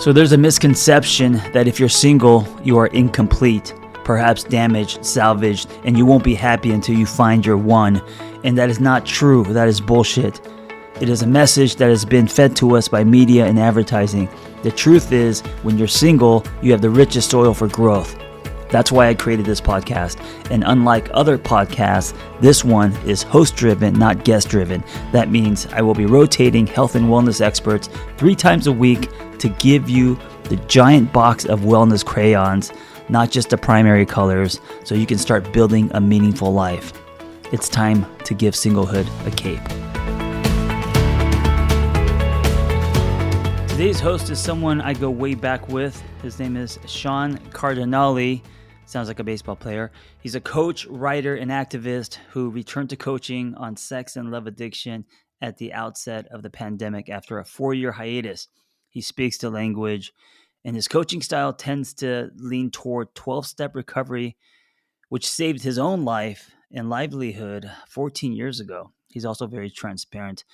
So there's a misconception that if you're single, you are incomplete, perhaps damaged, salvaged, and you won't be happy until you find your one. And that is not true. That is bullshit. It is a message that has been fed to us by media and advertising. The truth is, when you're single, you have the richest soil for growth. That's why I created this podcast. And unlike other podcasts, this one is host-driven, not guest-driven. That means I will be rotating health and wellness experts 3 times a week to give you the giant box of wellness crayons, not just the primary colors, so you can start building a meaningful life. It's time to give singlehood a cape. Today's host is someone I go way back with. His name is Sean Cardinalli. Sounds like a baseball player. He's a coach, writer, and activist who returned to coaching on sex and love addiction at the outset of the pandemic after a 4-year hiatus. He speaks the language, and his coaching style tends to lean toward 12-step recovery, which saved his own life and livelihood 14 years ago. He's also very transparent.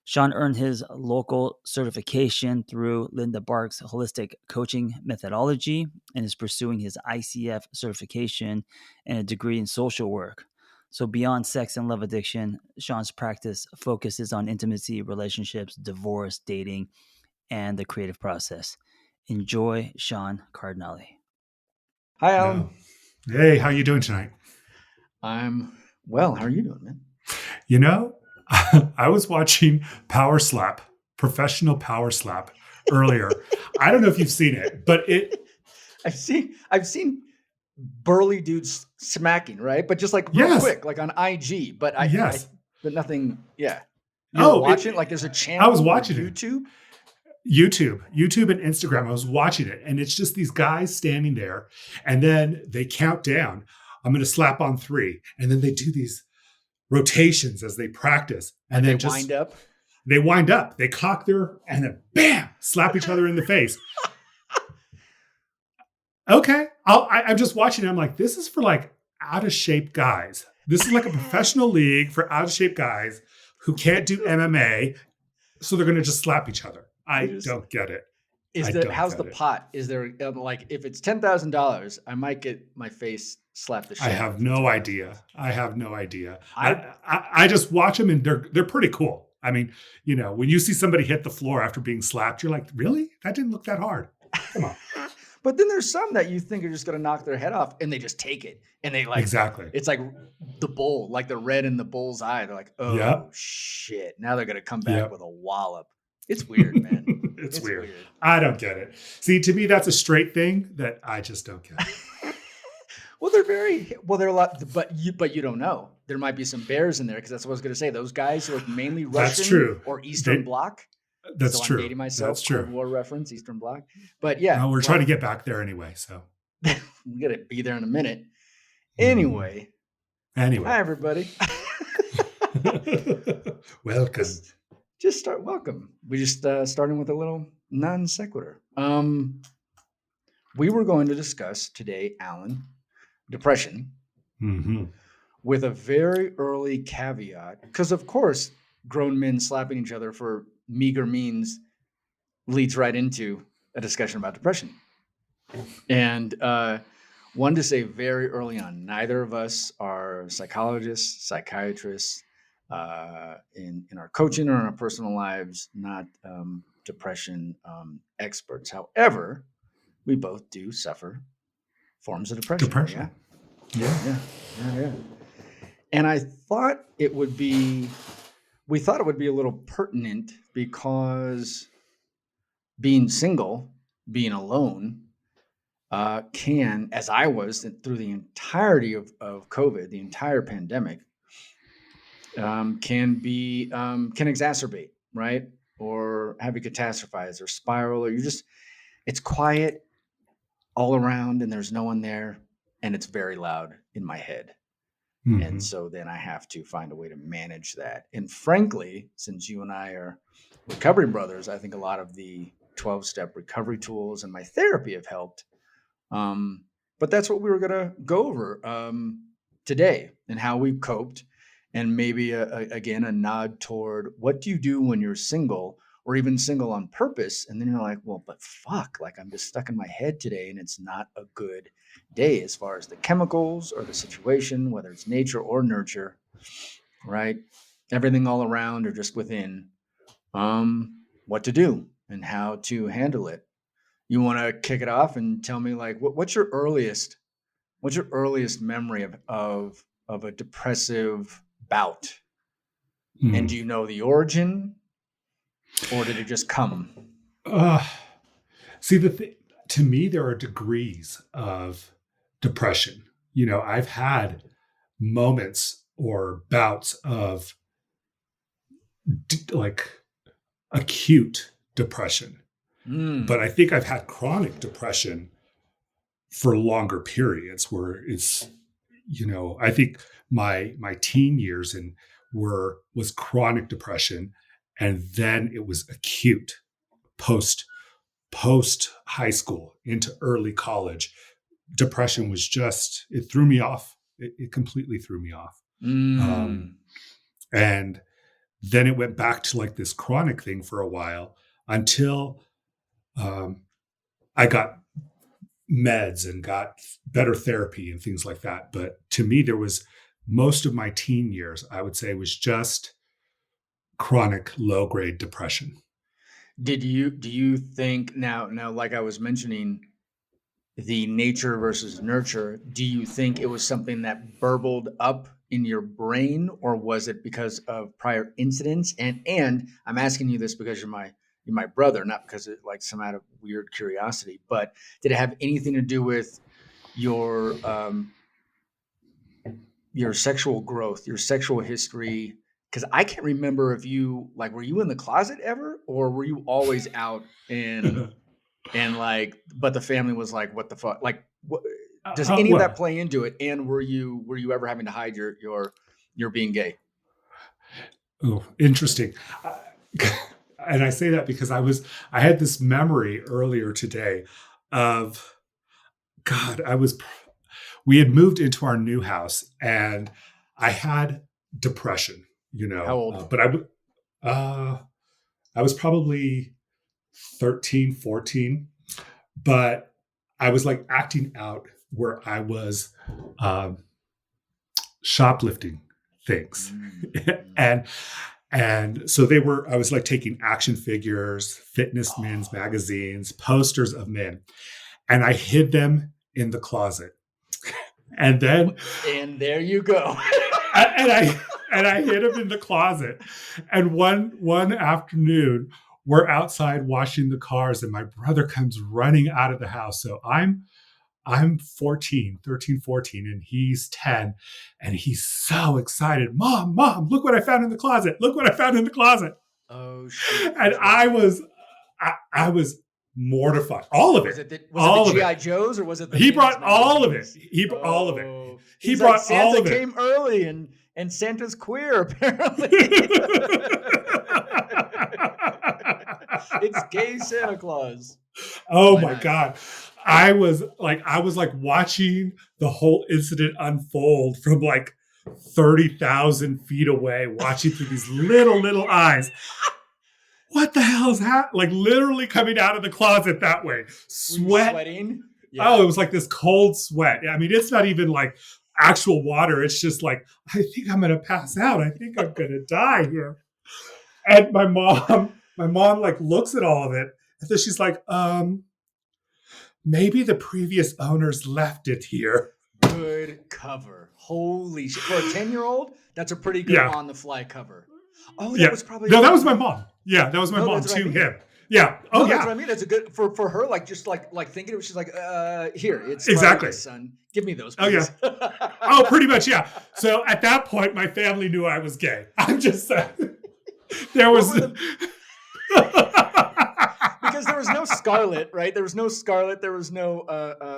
Sean earned his local certification through Linda Bark's holistic coaching methodology and is pursuing his ICF certification and a degree in social work. So beyond sex and love addiction, Sean's practice focuses on intimacy, relationships, divorce, dating, and the creative process. Enjoy Sean Cardinalli. Hi, Alan. Yeah. Hey, how you doing tonight? I'm well. How are you doing, man? You know, I was watching Professional Power Slap earlier. I don't know if you've seen it, but I've seen burly dudes smacking, right? But just like real Yes. quick, like on IG. But but nothing. Yeah. Oh, watching like there's a channel. I was watching on YouTube. YouTube and Instagram. I was watching it, and it's just these guys standing there, and then they count down. I'm going to slap on 3, and then they do these rotations as they practice, and then they wind up. They wind up. They cock their and then bam, slap each other in the face. Okay, I'm just watching it. I'm like, this is for like out of shape guys. This is like a professional league for out of shape guys who can't do MMA, so they're going to just slap each other. I don't get it. How's the pot? Is there like if it's $10,000, I might get my face slapped the shit. I have no idea. I just watch them, and they're pretty cool. I mean, you know, when you see somebody hit the floor after being slapped, you're like, really? That didn't look that hard. Come on. But then there's some that you think are just going to knock their head off, and they just take it, and they like exactly. It's like the bull, like the red in the bull's eye. They're like, oh shit! Now they're going to come back with a wallop. It's weird, man. It's weird. I don't get it. See, to me, that's a straight thing that I just don't get. Well, they're a lot, but you don't know. There might be some bears in there because that's what I was going to say. Those guys are mainly Russian that's true. Or Eastern Bloc. That's so true. I'm dating myself. That's true. Cold War reference, Eastern Bloc. But yeah, we're trying to get back there anyway. So we got to be there in a minute. Anyway. Hi everybody. Welcome. Welcome. We just starting with a little non sequitur. We were going to discuss today, Alan, depression, with a very early caveat, because of course, grown men slapping each other for meager means leads right into a discussion about depression. And wanted to say very early on, neither of us are psychologists, psychiatrists, in our coaching or in our personal lives, not depression experts. However, we both do suffer forms of depression. Yeah. And we thought it would be a little pertinent because being single, being alone, can, as I was through the entirety of COVID, the entire pandemic, can exacerbate, right? Or have you catastrophize or spiral, or it's quiet all around and there's no one there and it's very loud in my head. And so then I have to find a way to manage that. And frankly, since you and I are recovery brothers, I think a lot of the 12-step recovery tools and my therapy have helped. But that's what we were going to go over today and how we've coped. And maybe, again, a nod toward what do you do when you're single or even single on purpose. And then you're like, well, but fuck, like I'm just stuck in my head today and it's not a good day as far as the chemicals or the situation, whether it's nature or nurture, right? Everything all around or just within, what to do and how to handle it. You want to kick it off and tell me like, what's your earliest memory of a depressive bout? And do you know the origin, or did it just come? See, to me, there are degrees of depression. You know, I've had moments or bouts of like acute depression, but I think I've had chronic depression for longer periods where it's, you know, I think my teen years was chronic depression, and then it was acute post high school into early college. Depression was just, it threw me off. It completely threw me off. And then it went back to like this chronic thing for a while until I got meds and got better therapy and things like that. But to me, there was most of my teen years, I would say, was just chronic low grade depression. Do you think now, like I was mentioning, the nature versus nurture, do you think it was something that burbled up in your brain, or was it because of prior incidents? And I'm asking you this because you're my brother, not because it like some out of weird curiosity, but did it have anything to do with your sexual growth, your sexual history? Because I can't remember if you like, were you in the closet ever, or were you always out and like, but the family was like, what the fuck? Like, what, does any of that play into it? And were you ever having to hide your being gay? Oh, interesting. And I say that because I had this memory earlier today of, God, we had moved into our new house and I had depression, you know. How old? But I was probably 13, 14, but I was like acting out where I was shoplifting things. And so I was like taking action figures, fitness men's magazines, posters of men, and I hid them in the closet. And there you go. and I hid them in the closet. And one afternoon, we're outside washing the cars and my brother comes running out of the house. So I'm 13, 14, and he's 10. And he's so excited. Mom, look what I found in the closet. Look what I found in the closet. Oh, shit. And I was mortified. All of it. Was it the G.I. Joes, or was it the... He brought all of it. He brought all of it. He brought like, all of it. Santa came early and Santa's queer, apparently. It's gay Santa Claus. Oh my God. I was like watching the whole incident unfold from like 30,000 feet away, watching through these little eyes. What the hell is happening? Like literally coming out of the closet that way. Sweating? Yeah. Oh, it was like this cold sweat. I mean, it's not even like actual water. It's just like, I think I'm going to pass out. I think I'm going to die here. And my mom like looks at all of it. And then she's like, maybe the previous owners left it here. Good cover. Holy shit. For a 10-year-old, that's a pretty good on the fly cover. Oh, that was probably... No, that was my mom. Yeah, that was my mom to him. Yeah. Oh, no, yeah. That's what I mean. That's a good for her. Like just like thinking it was. She's like, here, it's exactly, son. Give me those. Please. Oh yeah. Oh, pretty much, yeah. So at that point, my family knew I was gay. I'm just saying. There was because there was no Scarlet, right? There was no Scarlet. There was no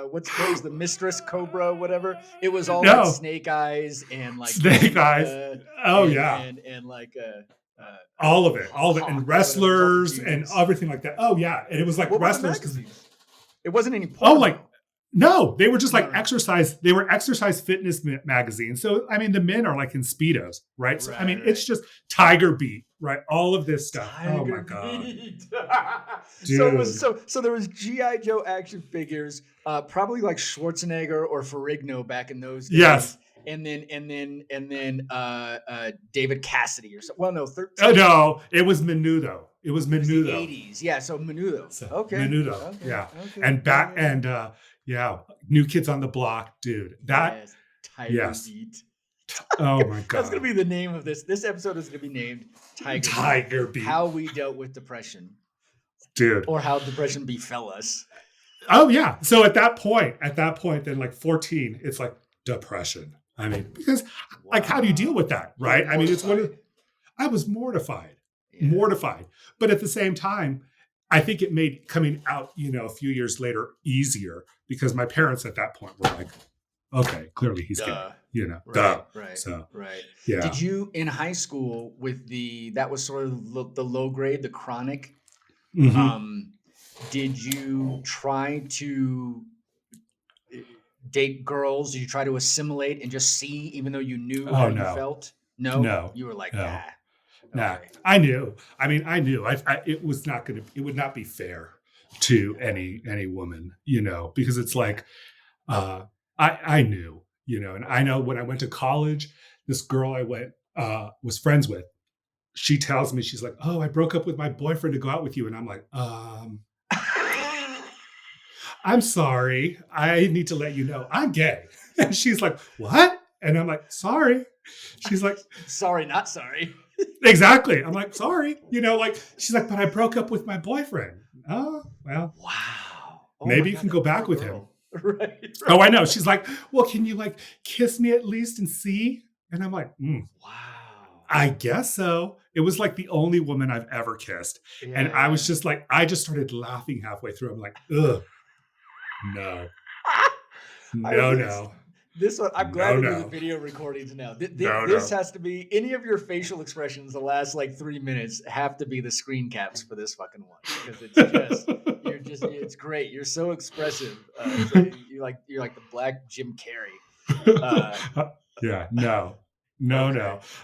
what was the Mistress Cobra, whatever. It was all like Snake Eyes and like Snake Eyes. And like. All of it, and wrestlers and everything like that. Oh yeah, and it was like wrestlers. It wasn't any porn. Oh, like No, they were just like No. exercise. They were exercise fitness magazines. So, I mean, the men are like in Speedos, right? So, I mean, it's just Tiger Beat, right? All of this stuff. Oh my God. So it was so there was G.I. Joe action figures, probably like Schwarzenegger or Ferrigno back in those days. Yes. And then David Cassidy or something. Well, no, 13. Oh, no, it was Menudo. It was It was the Menudo. 80s. Yeah, so Menudo. So, Okay. Menudo. Okay. Yeah. Okay. And back and New Kids on the Block, dude. That yes. Tiger Beat. Oh my God. That's gonna be the name of this. This episode is gonna be named Tiger Beat. How we dealt with depression. Dude. Or how depression befell us. Oh yeah. So at that point, then like 14, it's like depression. I mean, because like how do you deal with that? Right. I mean, I was mortified. Yeah. Mortified. But at the same time, I think it made coming out, a few years later easier because my parents at that point were like, okay, clearly he's gay, duh. Right. So, right. Yeah. Did you in high school with that was sort of the low grade, the chronic? Mm-hmm. Did you try to date girls? Did you try to assimilate and just see, even though you knew how you felt? No. You were like, nah. Nah, I knew. I mean, I knew. It would not be fair to any woman, because it's like, I knew, and I know when I went to college, this girl I was friends with, she tells me, she's like, oh, I broke up with my boyfriend to go out with you. And I'm like, I'm sorry. I need to let you know I'm gay. And she's like, what? And I'm like, sorry. She's like, sorry, not sorry. Exactly. I'm like, sorry. She's like, but I broke up with my boyfriend. Oh, well. Wow. Maybe you can go back with him. Right. Oh, I know. She's like, well, can you kiss me at least and see? And I'm like, wow. I guess so. It was like the only woman I've ever kissed. Yeah. And I was just like, I just started laughing halfway through. I'm like, ugh, no. No. This one, I'm glad to do the video recordings now. This has to be, any of your facial expressions the last 3 minutes have to be the screen caps for this fucking one. Because it's great. You're so expressive. You're like the black Jim Carrey. Yeah, no.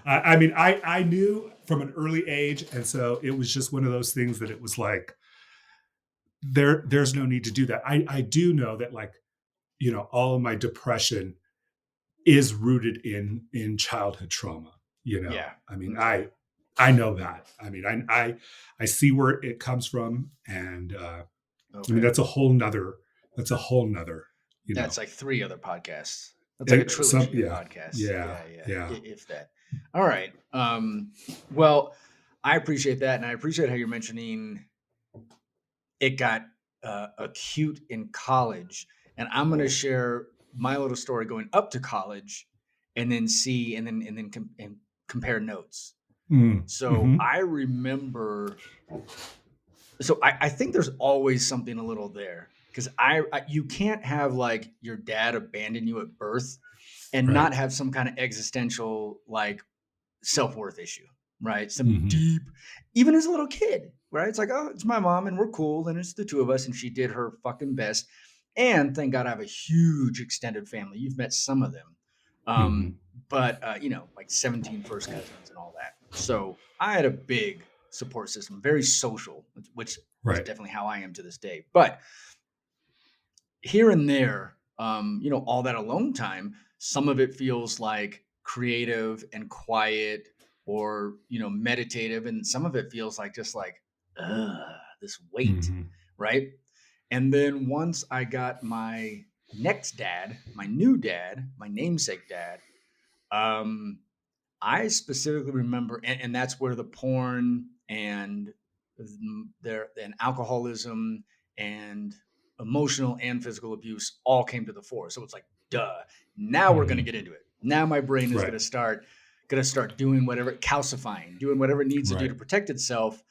I mean, I knew from an early age. And so it was just one of those things that it was like, there's no need to do that. I do know that all of my depression is rooted in childhood trauma, Yeah. I mean, I know that. I mean, I see where it comes from. And I mean, that's a whole nother, that's like 3 other podcasts. That's like a trilogy podcast. Yeah. If that. All right. Well, I appreciate that. And I appreciate how you're mentioning it got acute in college. And I'm going to share my little story going up to college and then compare notes. So I remember, I think there's always something a little there. Because you can't have your dad abandon you at birth and not have some kind of existential self-worth issue, right? Some deep, even as a little kid, right? It's like, oh, it's my mom and we're cool and it's the 2 of us and she did her fucking best. And thank God I have a huge extended family. You've met some of them, but 17 first cousins and all that. So I had a big support system, very social, which is definitely how I am to this day. But here and there, all that alone time, some of it feels creative and quiet or, meditative. And some of it feels this weight, right? And then once I got my next dad, my new dad, my namesake dad, I specifically remember, and that's where the porn and alcoholism and emotional and physical abuse all came to the fore. So it's duh. Now we're going to get into it. Now my brain is going to start doing whatever, calcifying, doing whatever it needs to do to protect itself.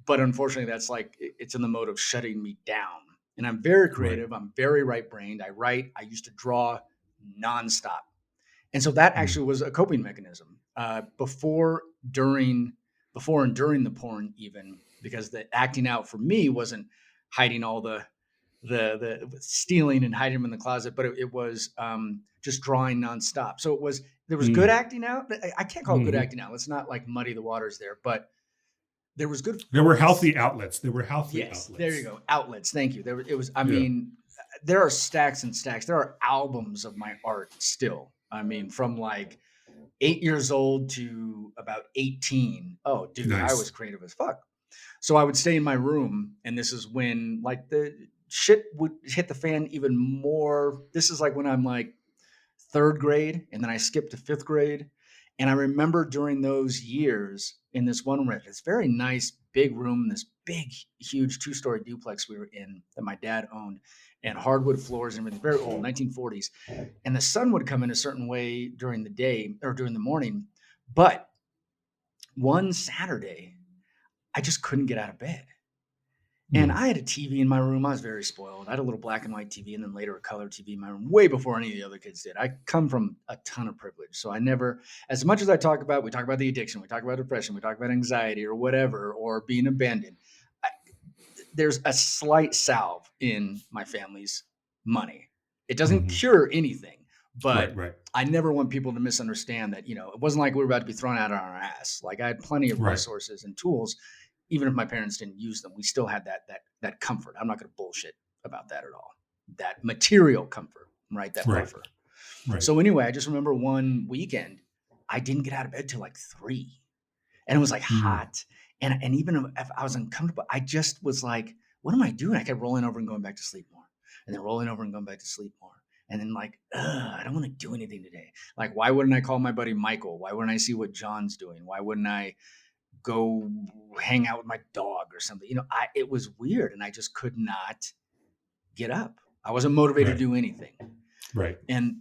But unfortunately, that's it's in the mode of shutting me down. And I'm very creative. I'm very right-brained. I write. I used to draw nonstop. And so that actually was a coping mechanism before and during the porn even, because the acting out for me wasn't hiding all the the stealing and hiding them in the closet, but it was just drawing nonstop. So there was good acting out. I can't call it good acting out. Let's not like muddy the waters there, but there was good. There were healthy outlets. Yes, there you go. Outlets. Thank you. I mean, there are stacks and stacks. There are albums of my art still. I mean, from like 8 years old to about 18. Oh, dude, nice. I was creative as fuck. So I would stay in my room, and this is when like the shit would hit the fan even more. This is like when I'm like 3rd grade, and then I skipped to 5th grade. And I remember during those years in this one room, this very nice big room, this big, huge 2-story duplex we were in that my dad owned, and hardwood floors and everything, very old, 1940s. And the sun would come in a certain way during the day or during the morning. But one Saturday, I just couldn't get out of bed. And I had a TV in my room. I was very spoiled. I had a little black and white TV and then later a color TV in my room way before any of the other kids did. I come from a ton of privilege. So I never, as much as we talk about the addiction, we talk about depression, we talk about anxiety or whatever, or being abandoned. There's a slight salve in my family's money. It doesn't cure anything, but I never want people to misunderstand that, it wasn't like we were about to be thrown out on our ass. Like I had plenty of resources and tools. Even if my parents didn't use them, we still had that comfort. I'm not going to bullshit about that at all. That material comfort, right? That buffer. Right. So anyway, I just remember one weekend, I didn't get out of bed till like 3, and it was like hot. And even if I was uncomfortable, I just was like, what am I doing? I kept rolling over and going back to sleep more, and then rolling over and going back to sleep more. And then like, I don't want to do anything today. Like, why wouldn't I call my buddy Michael? Why wouldn't I see what John's doing? Why wouldn't I go hang out with my dog or something? It was weird, and I just could not get up. I wasn't motivated to do anything. Right. And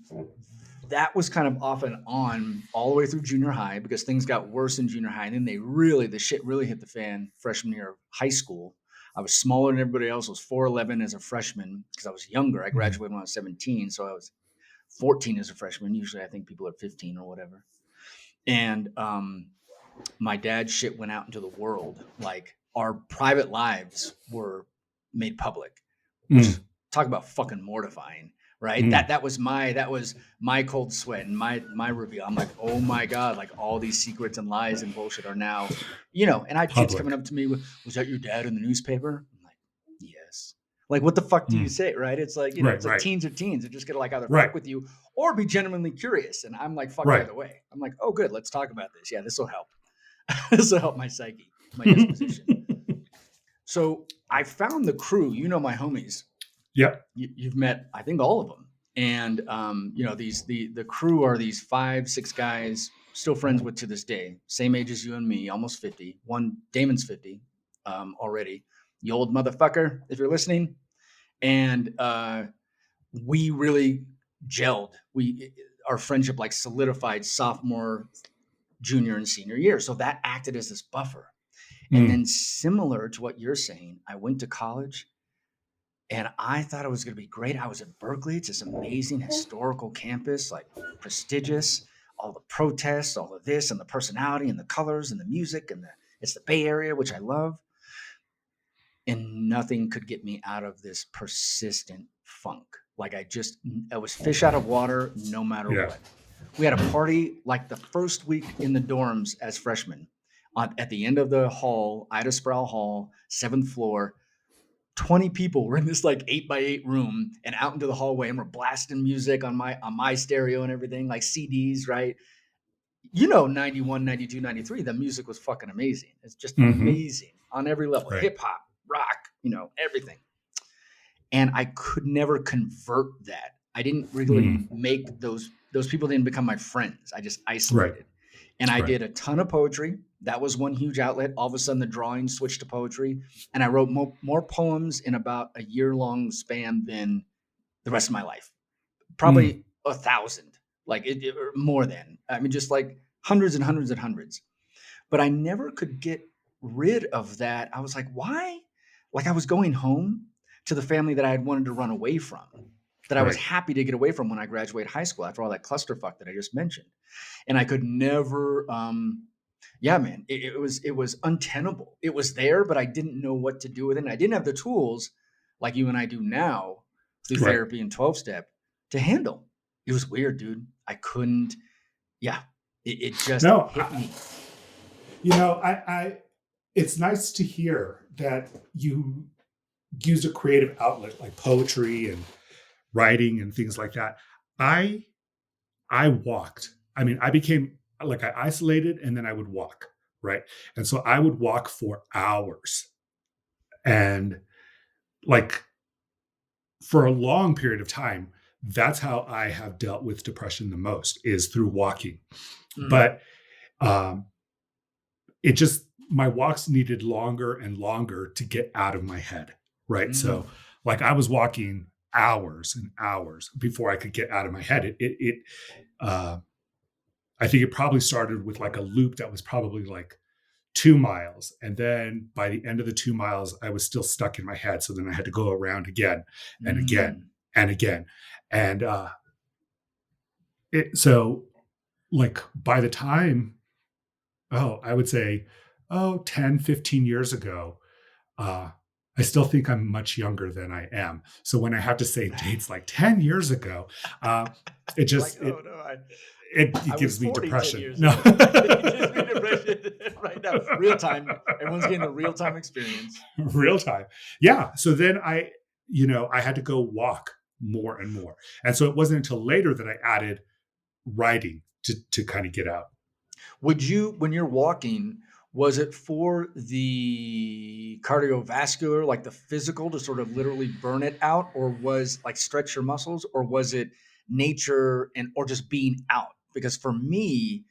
that was kind of off and on all the way through junior high, because things got worse in junior high. And then the shit really hit the fan freshman year of high school. I was smaller than everybody else. I was 4'11" as a freshman because I was younger. I graduated when I was 17. So I was 14 as a freshman. Usually I think people are 15 or whatever. And, my dad's shit went out into the world. Like our private lives were made public. Talk about fucking mortifying, right? That was my cold sweat and my reveal. I'm like, oh my God, like all these secrets and lies and bullshit are now, and I had kids coming up to me with, was that your dad in the newspaper? I'm like, yes. Like, what the fuck do you say, right? It's like, it's like teens are teens. They're just going to like either fuck with you or be genuinely curious. And I'm like, fuck either way. I'm like, oh, good. Let's talk about this. Yeah, this will help. This will help my psyche, my disposition. So I found the crew, my homies. Yep. You've met, I think, all of them. And, the crew are these 5-6 guys, still friends with to this day, same age as you and me, almost 50. Damon's 50 already. You old motherfucker, if you're listening. And we really gelled. Our friendship like solidified sophomore, junior, and senior year. So that acted as this buffer. And then similar to what you're saying, I went to college and I thought it was going to be great. I was at Berkeley. It's this amazing historical campus, like prestigious, all the protests, all of this, and the personality and the colors and the music, and it's the Bay Area, which I love. And nothing could get me out of this persistent funk. Like I was fish out of water no matter what. We had a party like the first week in the dorms as freshmen. At the end of the hall, Ida Sproul Hall, 7th floor, 20 people were in this like 8x8 room and out into the hallway, and we're blasting music on my stereo and everything, like CDs, right? 91, 92, 93, the music was fucking amazing. It's just amazing on every level, hip hop, rock, everything. And I could never convert that. I didn't really make those people didn't become my friends. I just isolated. And I did a ton of poetry. That was one huge outlet. All of a sudden the drawing switched to poetry. And I wrote more poems in about a year-long span than the rest of my life. Probably 1,000, like it or more than. I mean, just like hundreds and hundreds and hundreds. But I never could get rid of that. I was like, why? Like I was going home to the family that I had wanted to run away from, that I was happy to get away from when I graduated high school after all that clusterfuck that I just mentioned. And I could never, it was untenable. It was there, but I didn't know what to do with it. And I didn't have the tools like you and I do now through Right. therapy and 12-step to handle. It was weird, dude. I couldn't. Yeah, it just No, hit me. I it's nice to hear that you use a creative outlet like poetry and writing and things like that. I walked. I mean, I became like, I isolated and then I would walk, right? And so I would walk for hours. And like for a long period of time, that's how I have dealt with depression the most, is through walking. But um it just, my walks needed longer and longer to get out of my head, right? So like I was walking hours and hours before I could get out of my head. Uh I think it probably started with like a loop that was probably like 2 miles. And then by the end of the 2 miles, I was still stuck in my head. So then I had to go around again and again and again. And so like by the time, I would say, 10, 15 years ago, I still think I'm much younger than I am. So when I have to say dates like 10 years ago, it just, like, oh, no, it I gives was me 40 10 depression. years No. ago. It gives me depression right now. Real time. Everyone's getting a real time experience. Real time. Yeah. So then I had to go walk more and more. And so it wasn't until later that I added writing to kind of get out. Would you, when you're walking, was it for the cardiovascular, like the physical, to sort of literally burn it out, or was like stretch your muscles, or was it nature or just being out? Because for me,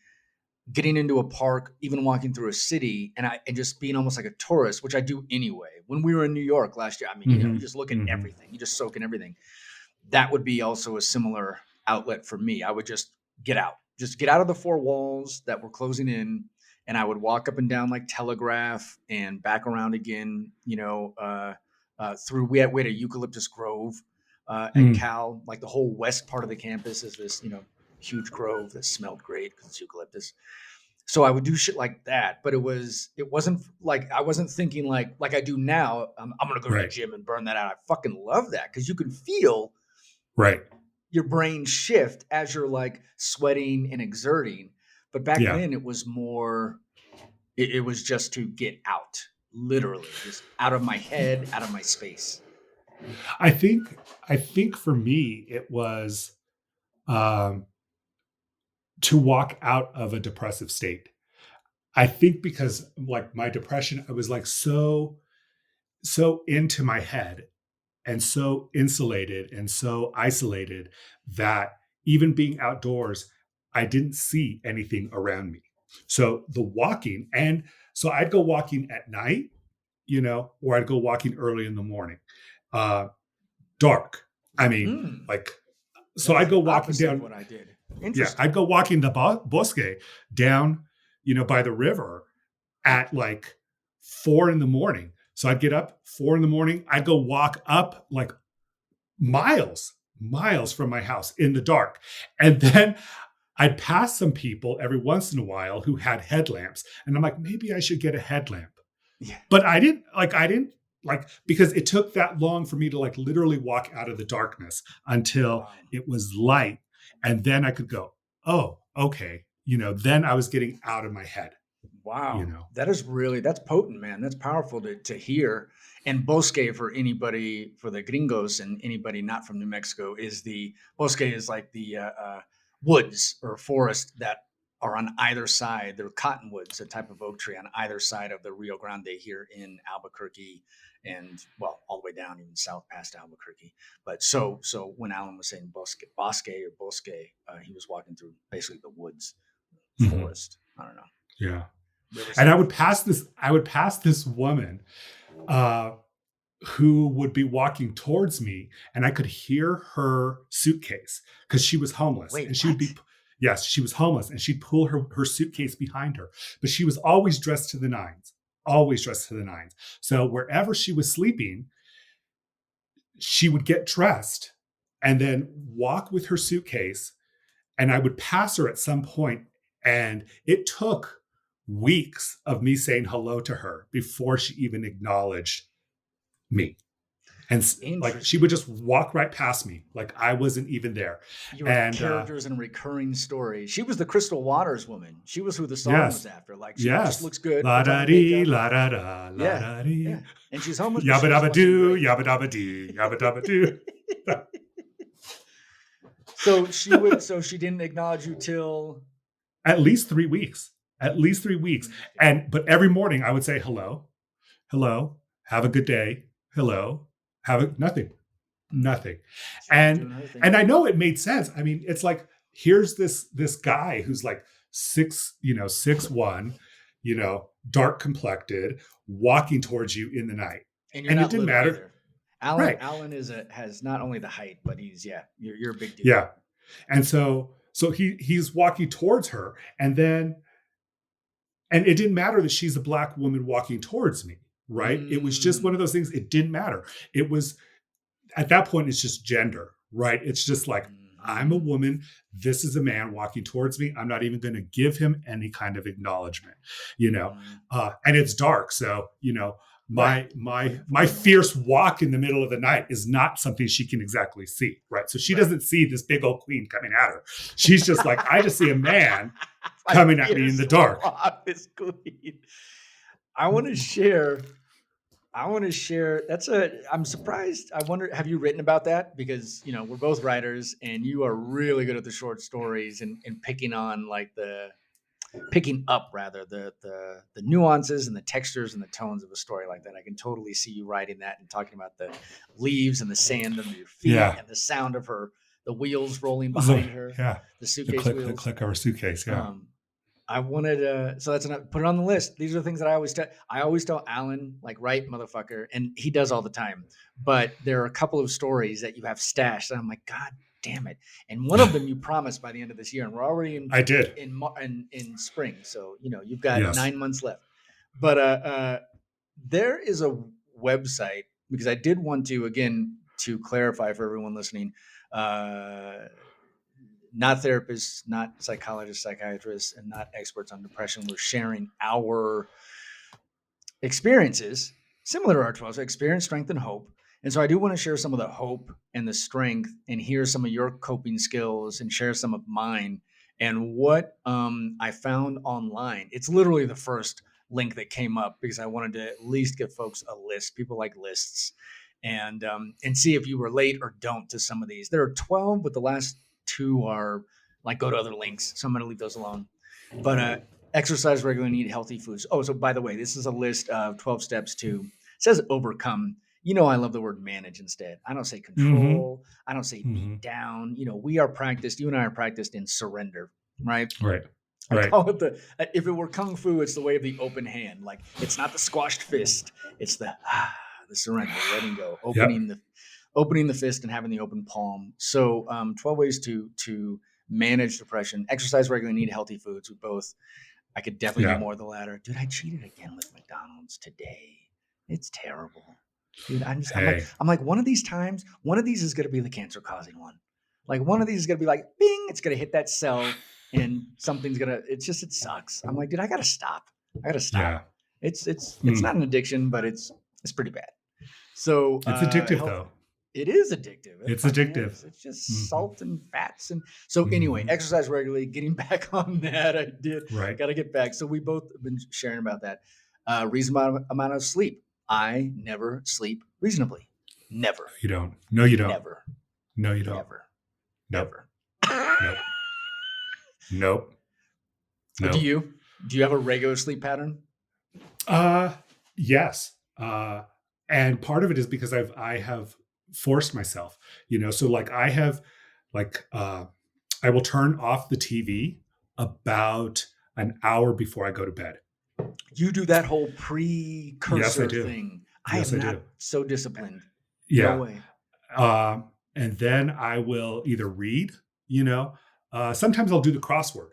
getting into a park, even walking through a city, and just being almost like a tourist, which I do anyway. When we were in New York last year, I mean, you just look at everything, you just soak in everything. That would be also a similar outlet for me. I would just get out of the four walls that were closing in, and I would walk up and down like Telegraph and back around again. Through we had a eucalyptus grove at Cal. Like the whole west part of the campus is this huge grove that smelled great because it's eucalyptus. So I would do shit like that, but it wasn't like, I wasn't thinking like I do now. I'm gonna go to the gym and burn that out. I fucking love that because you can feel your brain shift as you're like sweating and exerting. But back then it was more, it was just to get out, literally just out of my head, out of my space. I think for me, it was to walk out of a depressive state. I think because like my depression, I was like so into my head and so insulated and so isolated that even being outdoors, I didn't see anything around me. So the walking, and so I'd go walking at night, or I'd go walking early in the morning, dark. I mean, so I'd go walking down. What I did. Yeah, I'd go walking the bosque down, by the river at like 4 a.m. So I'd get up 4 a.m. I'd go walk up like miles from my house in the dark. And then I'd pass some people every once in a while who had headlamps. And I'm like, maybe I should get a headlamp. Yeah. But I didn't because it took that long for me to like literally walk out of the darkness until it was light. And then I could go, oh, okay. Then I was getting out of my head. Wow. That's potent, man. That's powerful to hear. And bosque, for anybody, for the gringos and anybody not from New Mexico, bosque is like the woods or forest that are on either side. They're cottonwoods, a type of oak tree on either side of the Rio Grande here in Albuquerque, and all the way down even south past Albuquerque. But so when Alan was saying bosque, he was walking through basically the woods, forest. I don't know. Yeah. And I would pass this woman who would be walking towards me, and I could hear her suitcase because she was homeless. Wait, and she would be, yes, she was homeless, and she'd pull her suitcase behind her. But she was always dressed to the nines. So wherever she was sleeping, she would get dressed and then walk with her suitcase. And I would pass her at some point, and it took weeks of me saying hello to her before she even acknowledged me. And like she would just walk right past me, like I wasn't even there. Your characters in a recurring story. She was the Crystal Waters woman. She was who the song was after. Like she just looks good. La da dee, la da da, la da dee. Yeah. And she's homeless. Yabba dabba doo, yabba dabba dee, yabba dabba doo. So she didn't acknowledge you till at least 3 weeks. But every morning I would say hello, have a good day, hello, nothing. And I know it made sense. I mean, it's like, here's this guy who's like 6'1", dark complected, walking towards you in the night. And it didn't matter. Alan has not only the height, but you're a big dude. Yeah. And so he's walking towards her, and it didn't matter that she's a Black woman walking towards me, right? It was just one of those things. It didn't matter. It was, at that point, it's just gender, right? It's just like, I'm a woman. This is a man walking towards me. I'm not even going to give him any kind of acknowledgement, and it's dark. So, my fierce walk in the middle of the night is not something she can exactly see, right? So she doesn't see this big old queen coming at her. She's just like, I just see a man coming at me in the dark. This queen. I want to share. I'm surprised. I wonder, have you written about that? Because, we're both writers and you are really good at the short stories and picking up the nuances and the textures and the tones of a story like that. I can totally see you writing that and talking about the leaves and the sand under your feet and the sound of the wheels rolling behind her. Yeah. The suitcase the wheels. The click of her suitcase. Yeah. I wanted so that's enough. Put it on the list. These are the things that I always tell Alan, like, write, motherfucker, and he does all the time. But there are a couple of stories that you have stashed, and I'm like, God damn it! And one of them you promised by the end of this year, and we're already in spring, so you've got 9 months left. But there is a website, because I did want to, again, to clarify for everyone listening. Not therapists, not psychologists, psychiatrists, and not experts on depression. We're sharing our experiences, similar to our 12, so experience, strength, and hope. And so I do want to share some of the hope and the strength and hear some of your coping skills and share some of mine and what I found online. It's literally the first link that came up because I wanted to at least give folks a list. People like lists, and see if you relate or don't to some of these. There are 12, but the last 2 are like, go to other links. So I'm going to leave those alone. But exercise regularly, eat healthy foods. Oh, so by the way, this is a list of 12 steps to, it says overcome. I love the word manage instead. I don't say control. I don't say beat down. We are practiced. You and I are practiced in surrender, right? Right. I call it if it were Kung Fu, it's the way of the open hand. Like, it's not the squashed fist. It's the surrender, letting go, opening the fist and having the open palm. So 12 ways to manage depression. Exercise regularly, eat healthy foods. I could definitely do more of the latter. Dude, I cheated again with McDonald's today. It's terrible. Dude, I'm like, one of these times, one of these is going to be the cancer causing one. Like, one of these is going to be like, bing, it's going to hit that cell and something's going to, it sucks. I'm like, dude, I got to stop. Yeah. It's not an addiction, but it's pretty bad. So it's addictive though. It is addictive. It's addictive. It's just salt and fats. And so anyway, exercise regularly, getting back on that. I did. Right. Got to get back. So we both have been sharing about that. Reasonable amount of sleep. I never sleep reasonably. Never. You don't. No, you don't. Never. No, you don't. Never. Nope. Nope. Nope. Nope. Do you have a regular sleep pattern? Yes. And part of it is because I have forced myself, so like I will turn off the TV about an hour before I go to bed. You do that whole precursor thing. I am not so disciplined. Yeah. No way. And then I will either read, sometimes I'll do the crossword.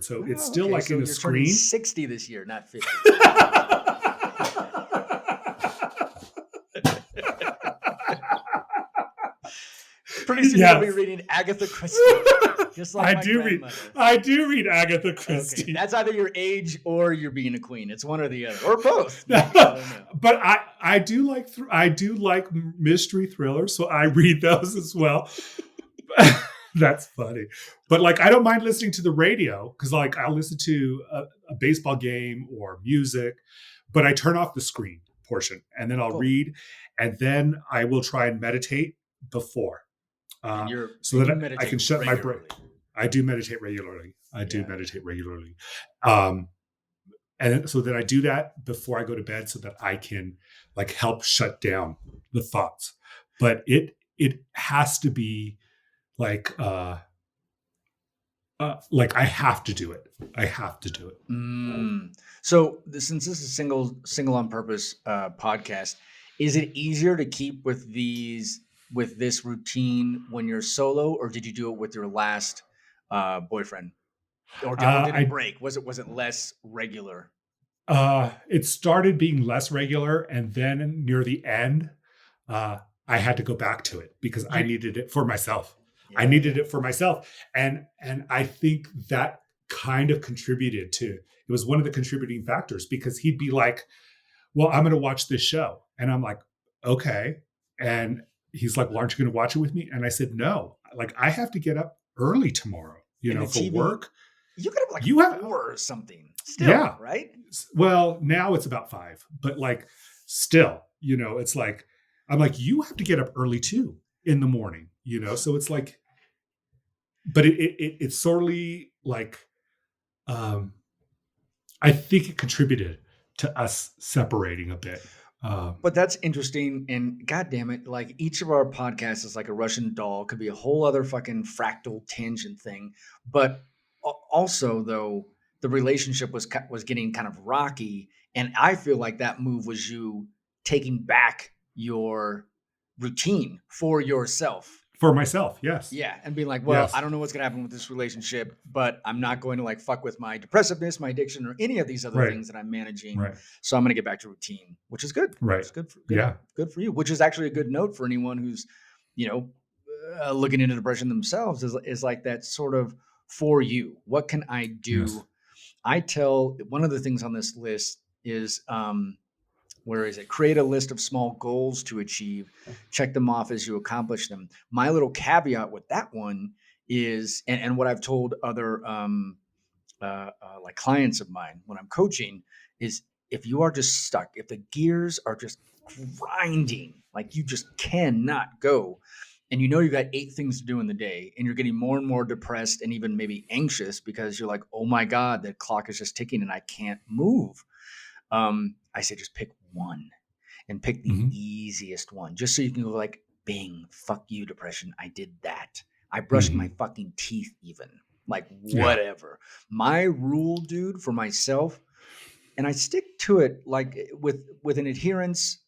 So it's still like so in the screen. 60 this year, not 50. Pretty soon you'll be reading Agatha Christie. Just like I do read Agatha Christie. Okay. That's either your age or you're being a queen. It's one or the other, or both. But I do like mystery thrillers, so I read those as well. That's funny. But like, I don't mind listening to the radio because like I'll listen to a baseball game or music, but I turn off the screen portion and then I'll read, and then I will try and meditate before, so that I can shut my brain. I do meditate regularly. And so that I do that before I go to bed so that I can like help shut down the thoughts. But it has to be like I have to do it. So since this is single on purpose podcast, is it easier to keep with this routine when you're solo, or did you do it with your last boyfriend, or did it break? Was it less regular? It started being less regular, and then near the end, I had to go back to it because I needed it for myself. Yeah. I needed it for myself. And I think that kind of contributed to, it was one of the contributing factors, because he'd be like, well, I'm going to watch this show. And I'm like, okay. And he's like, well, aren't you going to watch it with me? And I said, no, like I have to get up early tomorrow, for work. You could have 4 or something still, right? Well, now it's about 5, but like still, it's like, I'm like, you have to get up early too in the morning, so it's like, but it's sorely like, I think it contributed to us separating a bit. But that's interesting. And God damn it, like each of our podcasts is like a Russian doll, could be a whole other fucking fractal tangent thing. But also though, the relationship was getting kind of rocky. And I feel like that move was you taking back your routine for yourself. For myself, yes. Yeah, and being like, well, yes. I don't know what's going to happen with this relationship, but I'm not going to like fuck with my depressiveness, my addiction, or any of these other things that I'm managing. Right. So I'm going to get back to routine, which is good. Right. It's good for you, which is actually a good note for anyone who's, looking into depression themselves is like that sort of for you. What can I do? Yes. I tell one of the things on this list is, where is it? Create a list of small goals to achieve. Check them off as you accomplish them. My little caveat with that one is, and what I've told other like clients of mine when I'm coaching is, if you are just stuck, if the gears are just grinding, like you just cannot go, and you got 8 things to do in the day, and you're getting more and more depressed and even maybe anxious because you're like, oh my God, the clock is just ticking and I can't move. I say just pick one and pick the easiest one, just so you can go like, bing, fuck you, depression. I did that. I brushed my fucking teeth even, like whatever. My rule, dude, for myself, and I stick to it like with an adherence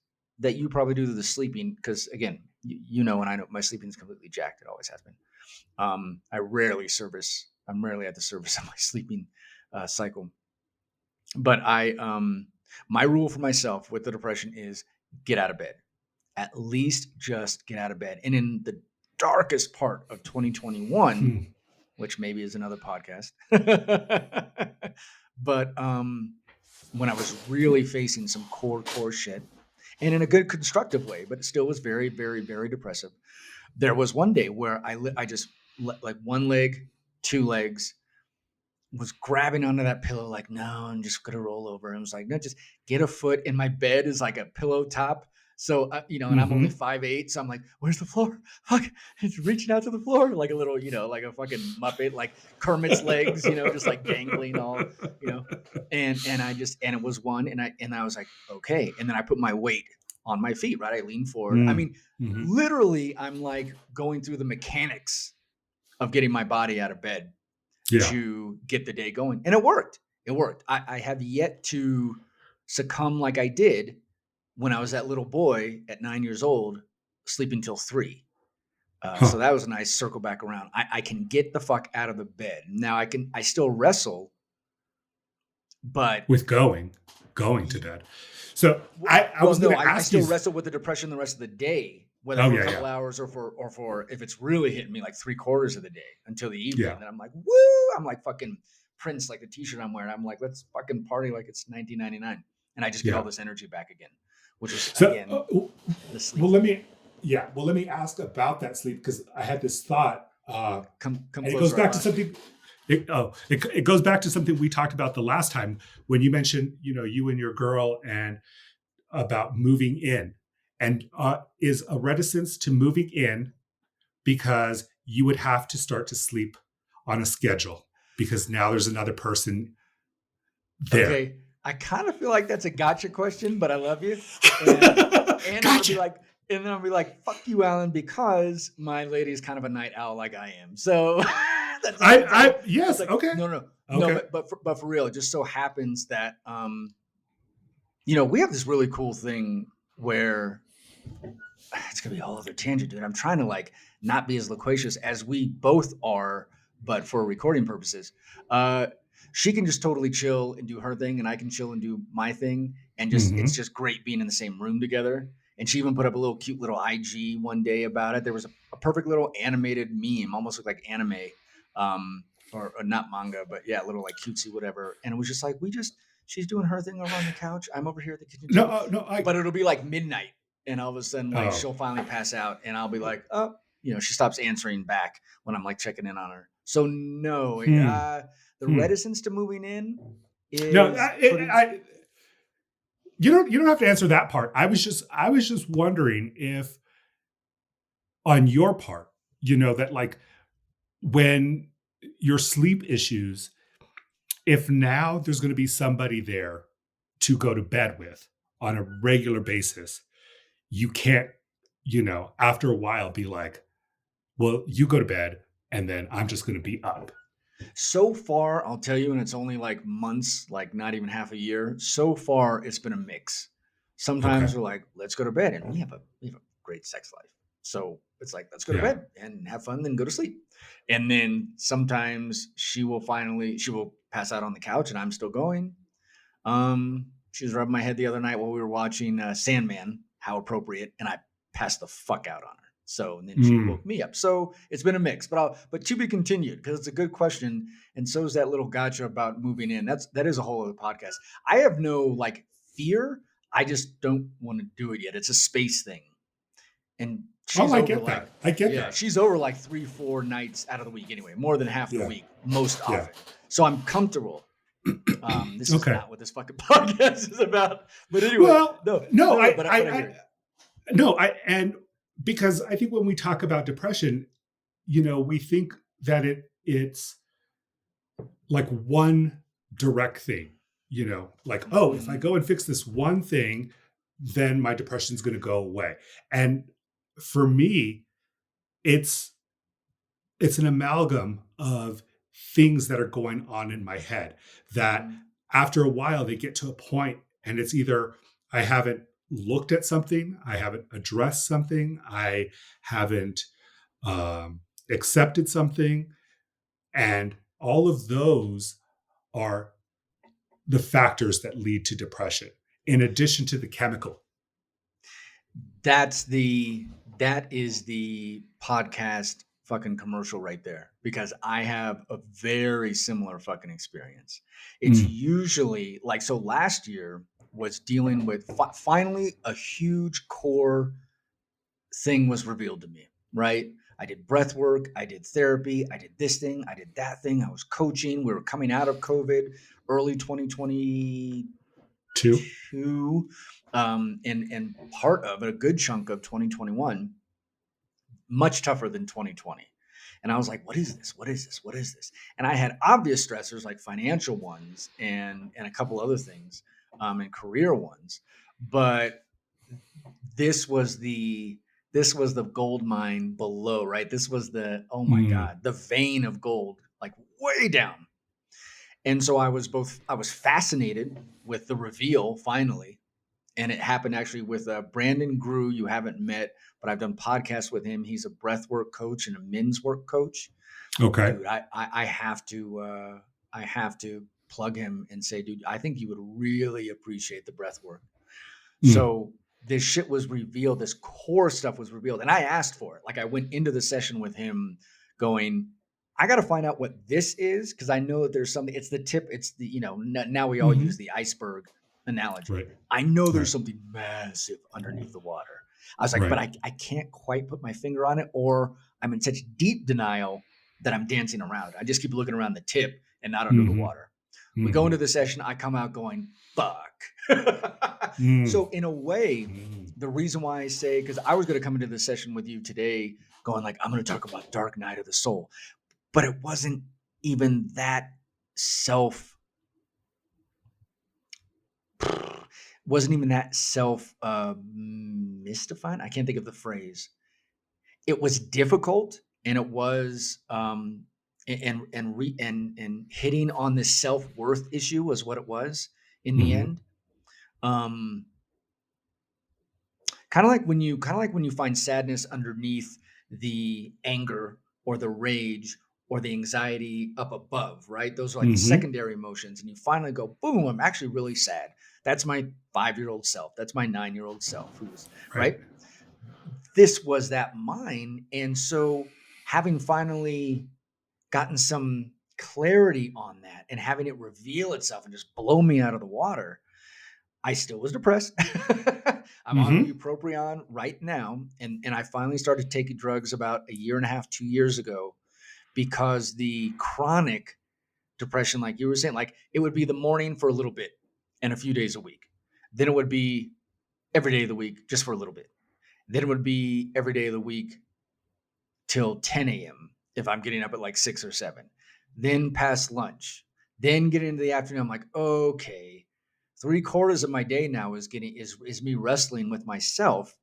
that you probably do to the sleeping, because again, and I know my sleeping is completely jacked. It always has been. I'm rarely at the service of my sleeping cycle. But my rule for myself with the depression is get out of bed. At least just get out of bed. And in the darkest part of 2021, which maybe is another podcast, but when I was really facing some core shit, and in a good constructive way, but it still was very, very, very depressive. There was one day where I just like one leg, 2 legs, was grabbing onto that pillow like, no, I'm just going to roll over. And I was like, no, just get a foot. And my bed is like a pillow top. So, and I'm only 5'8". So I'm like, where's the floor? Fuck, it's reaching out to the floor like a little, like a fucking Muppet, like Kermit's legs, just like dangling all, and it was one. And I was like, okay. And then I put my weight on my feet, right? I leaned forward. I mean, literally I'm like going through the mechanics of getting my body out of bed. To get the day going. And it worked. I have yet to succumb like I did when I was that little boy at 9 years old, sleeping till 3. So that was a nice circle back around. I can get the fuck out of the bed. Now I still wrestle, but with going to bed. So I still wrestle with the depression the rest of the day, whether for a couple hours or for if it's really hitting me like 3/4 of the day until the evening. And I'm like, woo! I'm like fucking Prince, like the t-shirt I'm wearing. I'm like, let's fucking party like it's 1999. And I just get all this energy back again, which is So, again the sleep. well, let me ask about that sleep, because I had this thought. Come and it closer, goes back to Ivan. something. It goes back to something we talked about the last time when you mentioned, you and your girl and about moving in, and is a reticence to moving in because you would have to start to sleep on a schedule because now there's another person there. Okay, I kind of feel like that's a gotcha question, but I love you. And Gotcha. then I'll be like, fuck you, Alan, because my lady is kind of a night owl like I am. So Yes. Okay. No, Okay. but for real, it just so happens that we have this really cool thing where it's gonna be a whole other tangent, dude. I'm trying to like not be as loquacious as we both are, but for recording purposes. She can just totally chill and do her thing, and I can chill and do my thing, and it's just great being in the same room together. And she even put up a little cute little IG one day about it. There was a perfect little animated meme, almost looked like anime, or not manga, but yeah, a little like cutesy whatever. And it was just like she's doing her thing over on the couch. I'm over here at the kitchen table. But it'll be like midnight, and all of a sudden, like she'll finally pass out, and I'll be like, oh, she stops answering back when I'm like checking in on her. So no, the reticence to moving in is you don't have to answer that part. I was just wondering if on your part, that like when your sleep issues, if now there's going to be somebody there to go to bed with on a regular basis, you can't, after a while be like, well, you go to bed and then I'm just going to be up. So far, I'll tell you, and it's only like months, like not even half a year. So far, it's been a mix. Sometimes we're like, let's go to bed, and we have a great sex life. So it's like, let's go to bed and have fun, then go to sleep. And then sometimes she will pass out on the couch, and I'm still going. She was rubbing my head the other night while we were watching Sandman. How appropriate! And I passed the fuck out on her. So and then she woke me up. So it's been a mix, but to be continued, because it's a good question, and so is that little gotcha about moving in. That is a whole other podcast. I have no like fear. I just don't want to do it yet. It's a space thing, and she's I get that. She's over like 3-4 nights out of the week anyway, more than half the week, most often. So I'm comfortable. This is not what this fucking podcast is about. But anyway, and because I think when we talk about depression, we think that it's like one direct thing, like, oh, if I go and fix this one thing, then my depression is going to go away. And for me, it's an amalgam of things that are going on in my head that after a while they get to a point and it's either I haven't looked at something, I haven't addressed something, I haven't accepted something, and all of those are the factors that lead to depression in addition to the chemical. That is the podcast fucking commercial right there, because I have a very similar fucking experience. It's usually like, so last year was dealing with finally a huge core thing was revealed to me, right? I did breath work, I did therapy, I did this thing, I did that thing, I was coaching. We were coming out of COVID, early 2022, and part of it, a good chunk of 2021, much tougher than 2020. And I was like, what is this? What is this? What is this? And I had obvious stressors like financial ones and a couple other things, and career ones. But this was the gold mine below, right? This was the, oh my God, the vein of gold, like way down. And so I was fascinated with the reveal finally. And it happened actually with Brandon Grew, you haven't met, but I've done podcasts with him. He's a breathwork coach and a men's work coach. Okay. Dude, I have to plug him and say, dude, I think you would really appreciate the breath work. So this shit was revealed. This core stuff was revealed. And I asked for it. Like, I went into the session with him going, I got to find out what this is, because I know that there's something. It's the tip. It's the, now we all use the iceberg. analogy. Right. I know there's Right. something massive underneath the water. I was like, but Right. I can't quite put my finger on it, or I'm in such deep denial that I'm dancing around. I just keep looking around the tip and not under the Mm-hmm. water. We go Mm-hmm. into the session. I come out going, fuck. Mm. So in a way, the reason why I say, because I was going to come into this session with you today going like, I'm going to talk about Dark Night of the Soul, but it wasn't even that mystifying. I can't think of the phrase. It was difficult, and it was and hitting on this self-worth issue was what it was in the Mm-hmm. end. Um, kind of like when you find sadness underneath the anger or the rage or the anxiety up above, right? Those are like the Mm-hmm. secondary emotions, and you finally go, boom, I'm actually really sad. That's my 5-year-old self. That's my 9-year-old self who was Right. right. This was that mine. And so having finally gotten some clarity on that and having it reveal itself and just blow me out of the water, I still was depressed. I'm on Mm-hmm. bupropion right now. And I finally started taking drugs about a year and a half, 2 years ago, because the chronic depression, like you were saying, like it would be the morning for a little bit and a few days a week. Then it would be every day of the week just for a little bit. Then it would be every day of the week till 10 a.m. if I'm getting up at like 6 or 7. Then past lunch. Then get into the afternoon. I'm like, okay, 3/4 of my day now is me wrestling with myself.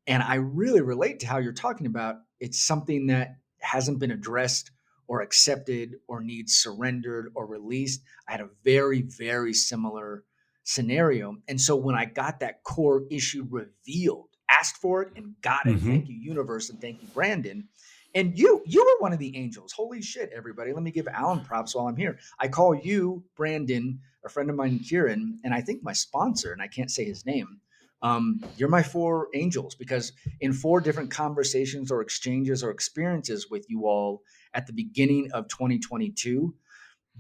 And I really relate to how you're talking about. It's something that hasn't been addressed or accepted or needs surrendered or released. I had a very, very similar scenario. And so when I got that core issue revealed, asked for it and got it. Mm-hmm. Thank you, universe, and thank you, Brandon. And you were one of the angels. Holy shit, everybody. Let me give Alan props while I'm here. I call you, Brandon, a friend of mine, Kieran, and I think my sponsor, and I can't say his name. You're my 4 angels, because in 4 different conversations or exchanges or experiences with you all at the beginning of 2022,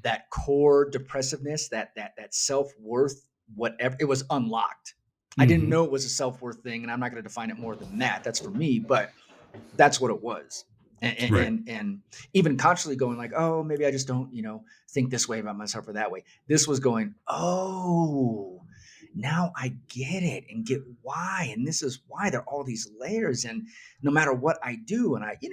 that core depressiveness, that self-worth, whatever, it was unlocked. I didn't Mm-hmm. know it was a self-worth thing, and I'm not going to define it more than that. That's for me, but that's what it was. And, Right. and even consciously going like, oh, maybe I just don't, think this way about myself or that way. This was going, oh, now I get it and get why. And this is why there are all these layers. And no matter what I do, and you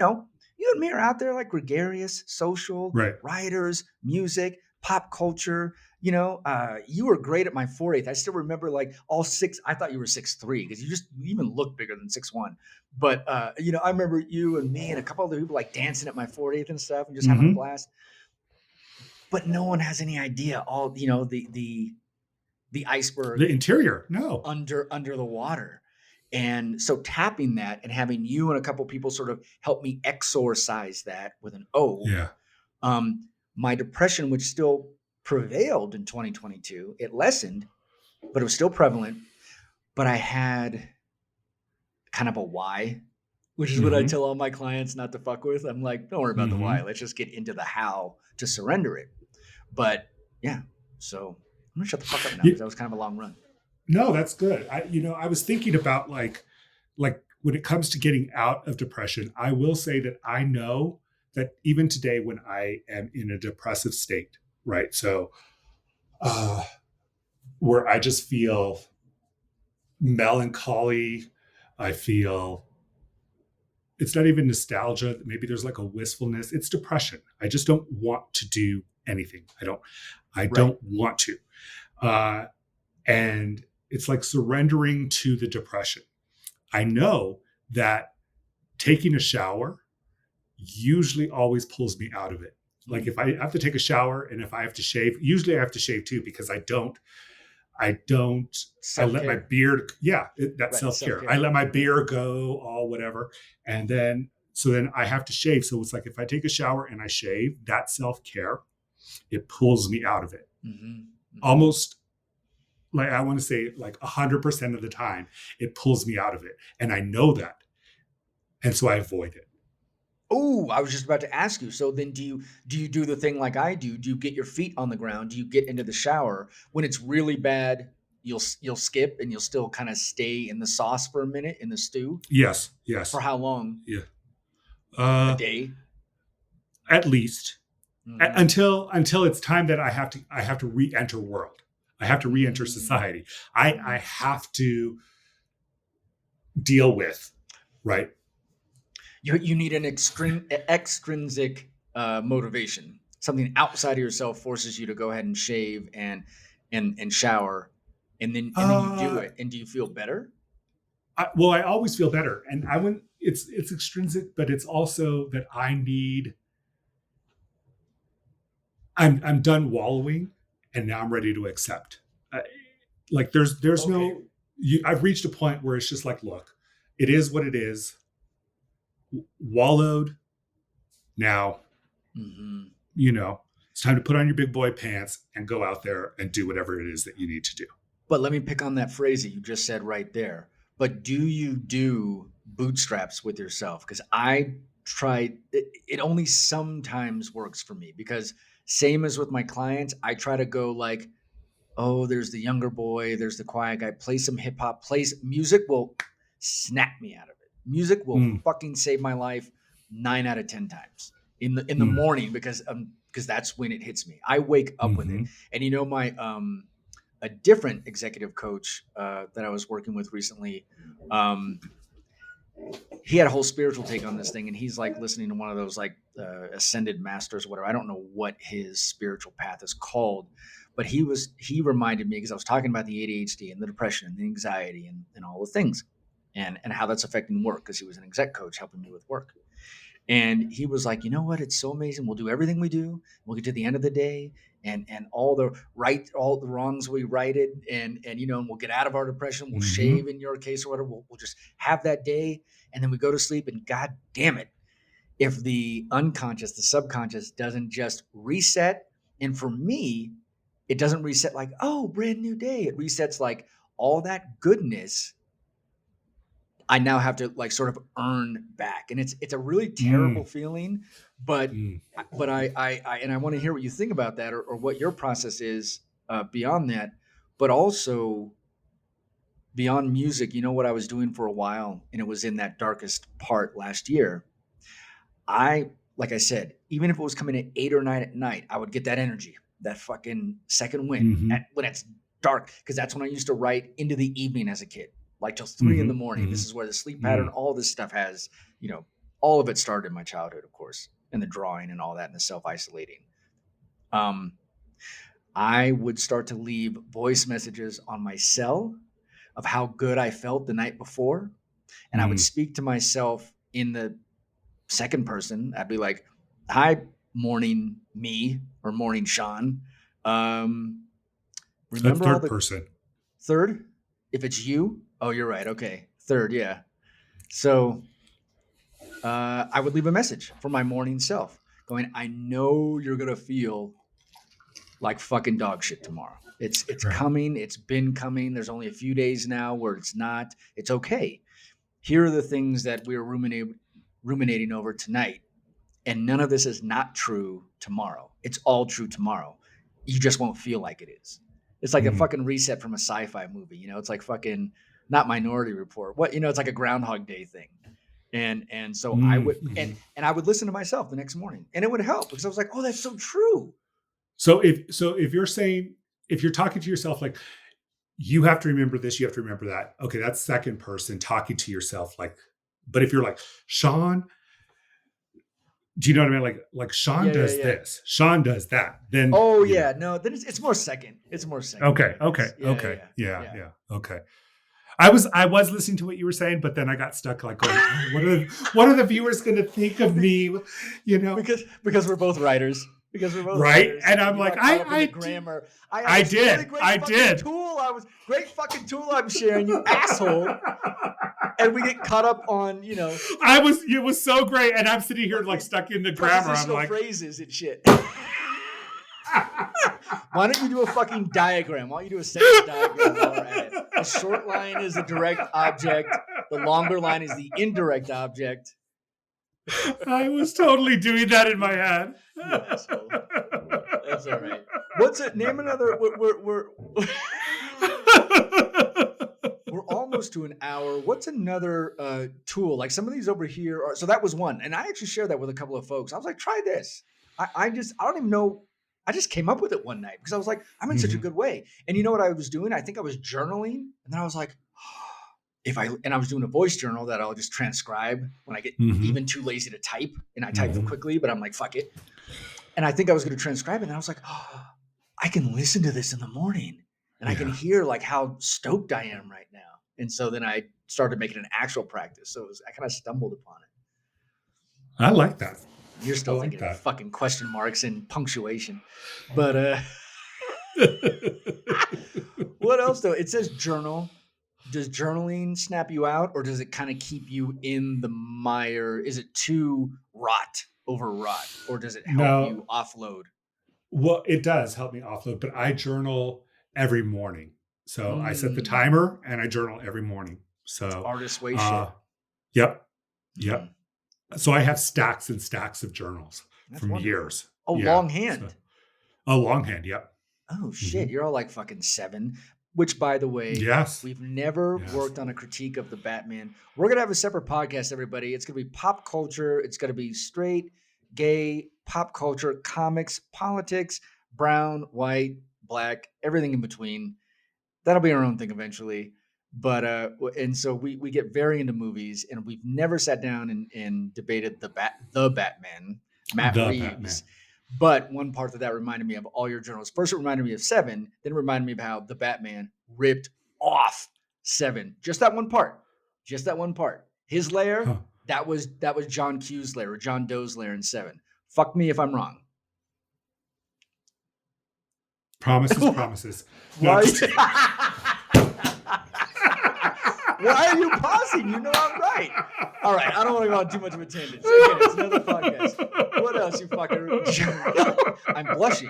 and me are out there like gregarious, social, Right. writers, music, pop culture. You were great at my 4/8. I still remember like all 6. I thought you were 6'3" because you even look bigger than 6'1". But I remember you and me and a couple other people like dancing at my 4/8 and stuff and just having a Mm-hmm. blast. But no one has any idea all the iceberg The interior. No. under the water. And so tapping that and having you and a couple people sort of help me exorcise that with an O. Yeah. My depression, which still prevailed in 2022, it lessened, but it was still prevalent. But I had kind of a why, which is what I Mm-hmm. tell all my clients not to fuck with. I'm like, don't worry about the Mm-hmm. why. Let's just get into the how to surrender it. But yeah, so I'm gonna shut the fuck up now because that was kind of a long run. No, that's good. I was thinking about like when it comes to getting out of depression, I will say that I know that even today when I am in a depressive state, right? So where I just feel melancholy, I feel it's not even nostalgia. Maybe there's like a wistfulness. It's depression. I just don't want to do anything. I don't want to. And it's like surrendering to the depression. I know that taking a shower usually always pulls me out of it. Like if I have to take a shower and if I have to shave, usually I have to shave too, because I let my beard, that's self-care. I let my beard go, all whatever. And then I have to shave. So it's like, if I take a shower and I shave, that self-care, it pulls me out of it. Mm-hmm. Mm-hmm. Almost like, I want to say like 100% of the time, it pulls me out of it. And I know that. And so I avoid it. Oh, I was just about to ask you. So then do you do the thing like I do? Do you get your feet on the ground? Do you get into the shower when it's really bad? You'll skip and you'll still kind of stay in the sauce for a minute in the stew. Yes. For how long? Yeah. A day? At least Mhm. until it's time that I have to re-enter world. I have to re-enter society. I have to deal with, right? You need an extrinsic motivation. Something outside of yourself forces you to go ahead and shave and shower, and then you do Uh, it. And do you feel better? well, I always feel better, and I wouldn't. It's extrinsic, but it's also that I need. I'm done wallowing, and now I'm ready to accept. Like there's Okay. no. I've reached a point where it's just like, look, it is what it is. Wallowed. Now, Mm-hmm. it's time to put on your big boy pants and go out there and do whatever it is that you need to do. But let me pick on that phrase that you just said right there. But do you do bootstraps with yourself? Because I tried, it only sometimes works for me. Because same as with my clients, I try to go like, oh, there's the younger boy, there's the quiet guy, play some hip hop, plays music will snap me out of it. Music will Mm, fucking save my life 9 out of 10 times in the mm, morning because that's when it hits me. I wake up with it. mm-hmm, And my a different executive coach that I was working with recently, um, he had a whole spiritual take on this thing, and he's like listening to one of those like ascended masters or whatever. I don't know what his spiritual path is called, but he reminded me because I was talking about the ADHD and the depression and the anxiety and all the things and how that's affecting work because he was an exec coach helping me with work. And he was like, you know what? It's so amazing. We'll do everything we do. We'll get to the end of the day, and all the wrongs we righted, and we'll get out of our depression. We'll mm-hmm, shave in your case or whatever. We'll just have that day, and then we go to sleep. And God damn it, if the unconscious, the subconscious doesn't just reset. And for me, it doesn't reset like, oh, brand new day. It resets like all that goodness I now have to like sort of earn back, and it's a really terrible mm, feeling. But mm. I want to hear what you think about that, or what your process is beyond that. But also beyond music, what I was doing for a while, and it was in that darkest part last year. Like I said, even if it was coming at 8 or 9 at night, I would get that energy, that fucking second wind Mhm, when it's dark, because that's when I used to write into the evening as a kid, like till 3 in the morning. This mhm, is where the sleep pattern, mhm, all this stuff has, all of it started in my childhood, of course, and the drawing and all that and the self isolating. Um, I would start to leave voice messages on my cell of how good I felt the night before, and I would mm. speak to myself in the second person. I'd be like, "Hi, morning me or morning Sean. Um, That's remember all third the person. third? If it's you, oh, you're right. Okay, third, yeah. So I would leave a message for my morning self, going, "I know you're gonna feel like fucking dog shit tomorrow. It's Right. coming. It's been coming. There's only a few days now where it's not. It's okay. Here are the things that we're ruminating over tonight." And none of this is not true tomorrow. It's all true tomorrow. You just won't feel like it is. It's like a Mm, fucking reset from a sci-fi movie. It's like fucking not Minority Report. It's like a Groundhog Day thing. And so I would mhm. and I would listen to myself the next morning, and it would help because I was like, oh, that's so true. So if you're saying, if you're talking to yourself like, you have to remember this, you have to remember that. Okay, that's second person talking to yourself. Like, but if you're like, Sean, do you know what I mean? Like Sean Yeah, yeah, does yeah. this, Sean does that. Then Oh yeah, no, then it's more second. It's more second. Okay, okay, Yeah, okay, yeah, yeah. yeah, okay. I was listening to what you were saying, but then I got stuck like going, "Oh, what are the viewers going to think of me? Because we're both writers. Because we're both Right?" writers, And and I'm you like, got caught up in the I grammar. I had I this really did. great I fucking did. tool. Great fucking tool I'm sharing, you asshole. And we get caught up on, It was so great. And I'm sitting here like stuck in the grammar. I'm prepositional like, phrases and shit. Why don't you do a fucking diagram? Why don't you do a sentence diagram while we're at it? The short line is the direct object. The longer line is the indirect object. I was totally doing that in my head. You asshole. That's all right. What's it? Name another. We're almost to an hour. What's another tool? Like some of these over here are. So that was one, and I actually shared that with a couple of folks. I was like, try this. I don't even know. I just came up with it one night because I was like, I'm in such a good way. And you know what I was doing? I think I was journaling, and then I was like, I was doing a voice journal that I'll just transcribe when I get even too lazy to type, and I type quickly, but I'm like, fuck it. And I think I was going to transcribe it, and I was like, oh, I can listen to this in the morning, and I can hear like how stoked I am right now. And so then I started making an actual practice. So I kind of stumbled upon it. I like that. You're still thinking of fucking question marks and punctuation. But what else though? It says journal. Does journaling snap you out, or does it kind of keep you in the mire? Is it too overwrought, or does it help you offload? Well, it does help me offload, but I journal every morning. So I set the timer and I journal every morning. So artist way shit. Yep. So I have stacks and stacks of journals from years. Oh, longhand. Longhand. Yep. Oh shit. You're all like fucking 7. Which, by the way, we've never worked on a critique of the Batman. We're going to have a separate podcast, everybody. It's going to be pop culture. It's going to be straight, gay, pop culture, comics, politics, brown, white, black, everything in between. That'll be our own thing eventually. But, and so we get very into movies, and we've never sat down and debated the Batman, Matt Reeves. Batman. But one part that reminded me of all your journals. First, it reminded me of 7. Then it reminded me of how the Batman ripped off 7. Just that one part. His lair, that was John Q's lair, or John Doe's lair in 7. Fuck me if I'm wrong. Promises. Why are you pausing? You know I'm right. All right, I don't want to go on too much of a tangent. So again, it's another podcast. What else, you fucker? I'm blushing.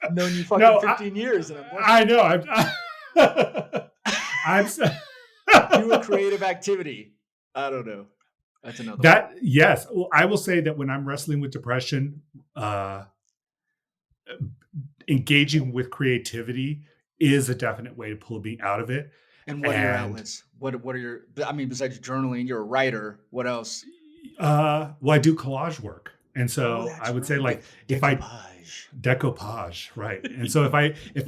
I've known you fucking 15 years, and I'm blushing. I know. Do a creative activity. I don't know. That's another one. Yes. Well, I will say that when I'm wrestling with depression, engaging with creativity is a definite way to pull me out of it. And what are your outlets? What are your? I mean, besides journaling, you're a writer. What else? Well, I do collage work, and so I would say like decoupage, right? And so if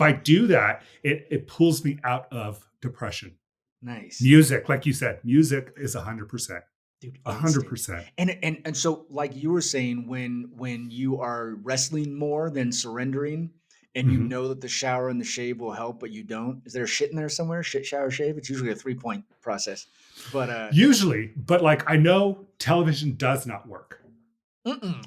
I do that, it pulls me out of depression. Nice. Music, like you said, music is 100%. Dude, 100%. And so, like you were saying, when you are wrestling more than surrendering. And you know that the shower and the shave will help, but you don't. Is there shit in there somewhere? Shit, shower, shave? It's usually a 3-point process. But usually, but like I know television does not work.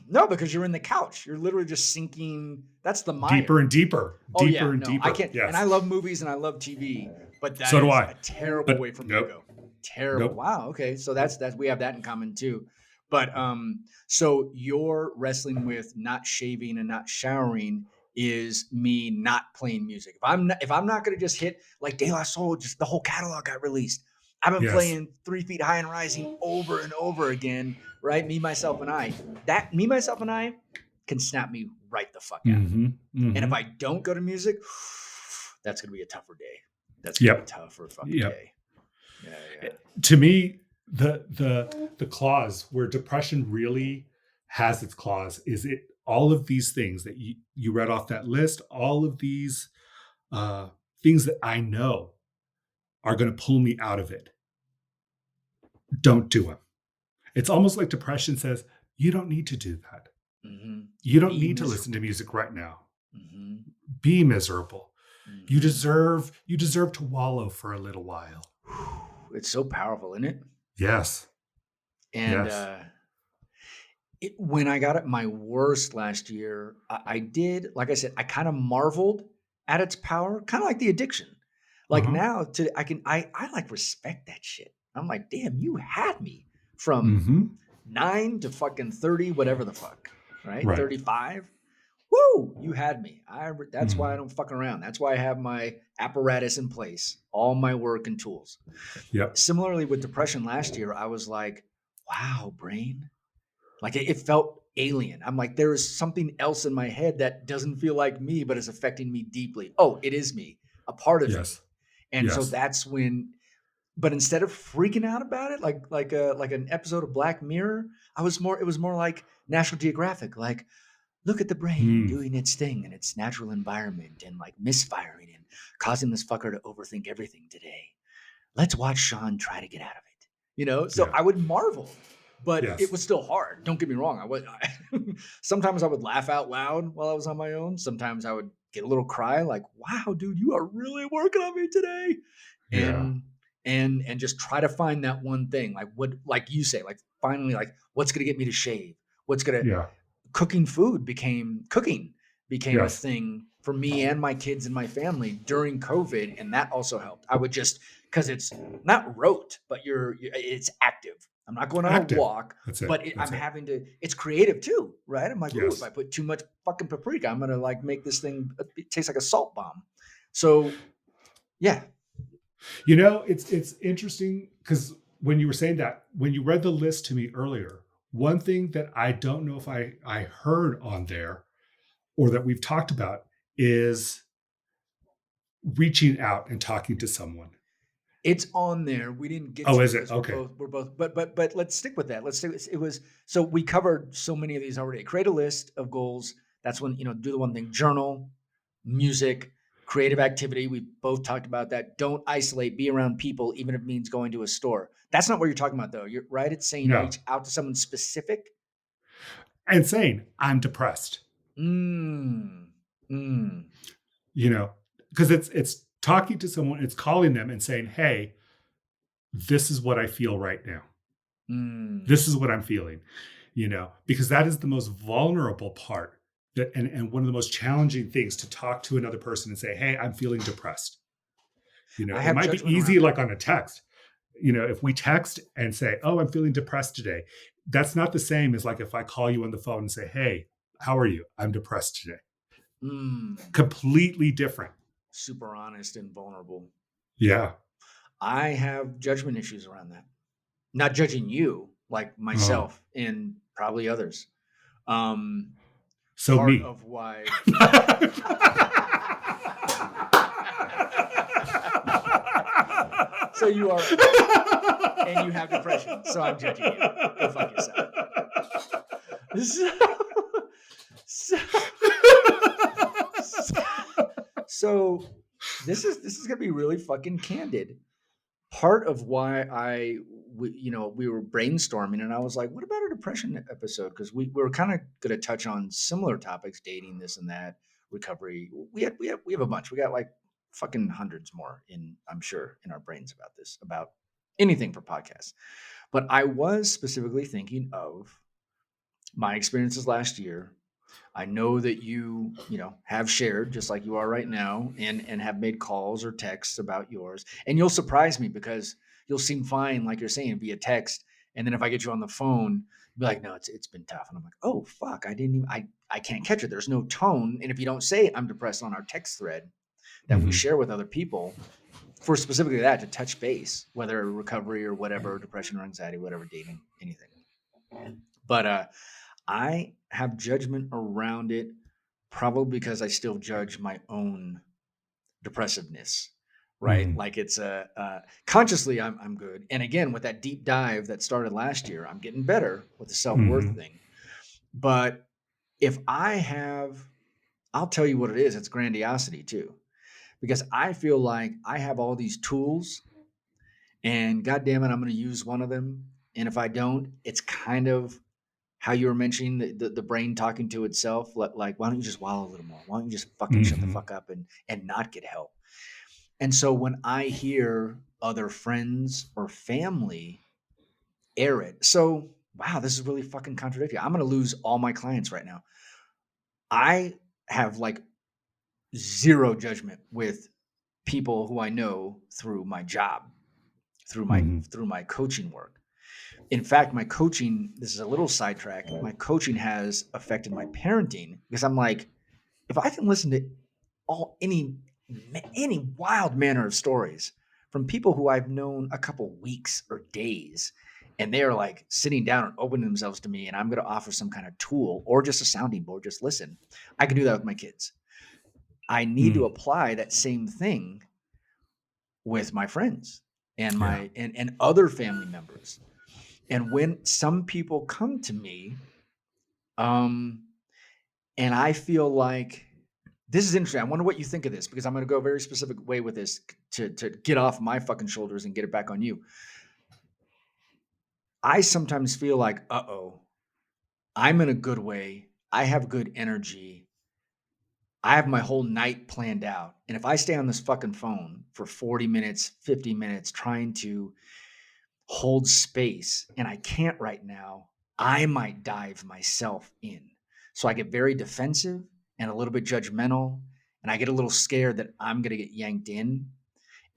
No, because you're in the couch. You're literally just sinking. That's the mire. Deeper and deeper. Deeper. I can't. Yes. And I love movies and I love TV, but that so is do I. A terrible way for me to go. Terrible. Nope. Wow. Okay. So that's we have that in common too. But so you're wrestling with not shaving and not showering is me not playing music. If I'm not going to just hit like De La Soul, just the whole catalog got released. I've been playing 3 Feet High and Rising over and over again, right? Me, Myself, and I. That Me, Myself, and I can snap me right the fuck out. And if I don't go to music, that's going to be a tougher day. That's going to be a tougher fucking day. Yeah. To me, the clause where depression really has its clause is it. All of these things that you read off that list, all of these things that I know are going to pull me out of it. Don't do them. It's almost like depression says, you don't need to do that. You don't need to listen to music right now. Be miserable. You deserve to wallow for a little while. It's so powerful, isn't it? Yes. And when I got at my worst last year, I did, like I said, I kind of marveled at its power, kind of like the addiction. Like now, I like respect that shit. I'm like, damn, you had me from 9 to fucking 30, whatever the fuck, right? 35. Woo, you had me. That's why I don't fuck around. That's why I have my apparatus in place, all my work and tools. Yep. Similarly with depression last year, I was like, wow, brain. Like it felt alien. I'm like, there is something else in my head that doesn't feel like me, but is affecting me deeply. Oh, it is me, a part of me. Yes. And so Yes. that's when, but instead of freaking out about it, like an episode of Black Mirror, it was more like National Geographic, like, look at the brain Mm. doing its thing in its natural environment and like misfiring and causing this fucker to overthink everything today. Let's watch Sean try to get out of it. So Yeah. I would marvel, but it Yes. was still hard. Don't get me wrong. Sometimes I would laugh out loud while I was on my own. Sometimes I would get a little cry like, wow, dude, you are really working on me today. Yeah. And just try to find that one thing, like what, like you say, like finally, like what's going to get me to shave? What's going to, Yeah. cooking became a Yes. thing for me and my kids and my family during COVID, and that also helped. I would just, because it's not rote, but it's active. I'm not going on a Active. walk, That's it. but That's I'm it. having to. It's creative too, right? I'm like, ooh, if Yes. I put too much fucking paprika, I'm gonna like make this thing it taste like a salt bomb. So, yeah. It's interesting because when you were saying that, when you read the list to me earlier, one thing that I don't know if I heard on there or that we've talked about is reaching out and talking to someone. It's on there. We didn't get Oh, to is it it? because Okay. we're both, but let's stick with that. Let's say it was, so we covered so many of these already. Create a list of goals. That's when, do the one thing, journal, music, creative activity. We both talked about that. Don't isolate, be around people, even if it means going to a store. That's not what you're talking about though. You're right. It's saying No. reach out to someone specific. And saying, I'm depressed. Mm. Because it's talking to someone, it's calling them and saying, hey, this is what I feel right now. This is what I'm feeling, because that is the most vulnerable part and one of the most challenging things to talk to another person and say, hey, I'm feeling depressed. I It have might be judgment easy around like that. on a text. If we text and say, oh, I'm feeling depressed today, that's not the same as like if I call you on the phone and say, hey, how are you? I'm depressed today. Completely different. Super honest and vulnerable. Yeah. I have judgment issues around that. Not judging you, like myself and probably others. So Part me. of why. So you are, and you have depression. So I'm judging you. Go fuck yourself. So this is gonna be really fucking candid. Part of why we were brainstorming, and I was like, what about a depression episode? Because we were kind of going to touch on similar topics, dating, this and that, recovery. We have a bunch. We got like fucking hundreds more I'm sure in our brains about this, about anything for podcasts. But I was specifically thinking of my experiences last year. I know that you have shared just like you are right now and have made calls or texts about yours. And you'll surprise me because you'll seem fine, like you're saying, via text. And then if I get you on the phone, you'll be like, no, it's been tough. And I'm like, oh fuck, I can't catch it. There's no tone. And if you don't say I'm depressed on our text thread that we share with other people for specifically that to touch base, whether recovery or whatever, depression or anxiety, whatever, dating, anything. But I have judgment around it, probably because I still judge my own depressiveness, right? Like it's consciously I'm good. And again, with that deep dive that started last year, I'm getting better with the self-worth thing. But if I'll tell you what it is. It's grandiosity too, because I feel like I have all these tools and God damn it, I'm going to use one of them. And if I don't, it's kind of how you were mentioning the brain talking to itself, like, why don't you just wallow a little more? Why don't you just fucking shut the fuck up and not get help? And so when I hear other friends or family air it, so wow, this is really fucking contradictory. I'm gonna lose all my clients right now. I have like zero judgment with people who I know through my job, through my coaching work. In fact, my coaching, this is a little sidetrack, my coaching has affected my parenting because I'm like, if I can listen to any wild manner of stories from people who I've known a couple weeks or days, and they are like sitting down and opening themselves to me, and I'm going to offer some kind of tool or just a sounding board, just listen. I can do that with my kids. I need to apply that same thing with my friends and and other family members. And when some people come to me, and I feel like this is interesting. I wonder what you think of this, because I'm going to go a very specific way with this to get off my fucking shoulders and get it back on you. I sometimes feel like, I'm in a good way. I have good energy. I have my whole night planned out. And if I stay on this fucking phone for 40 minutes, 50 minutes, trying to hold space, and I can't right now, I might dive myself in. So I get very defensive and a little bit judgmental, and I get a little scared that I'm going to get yanked in.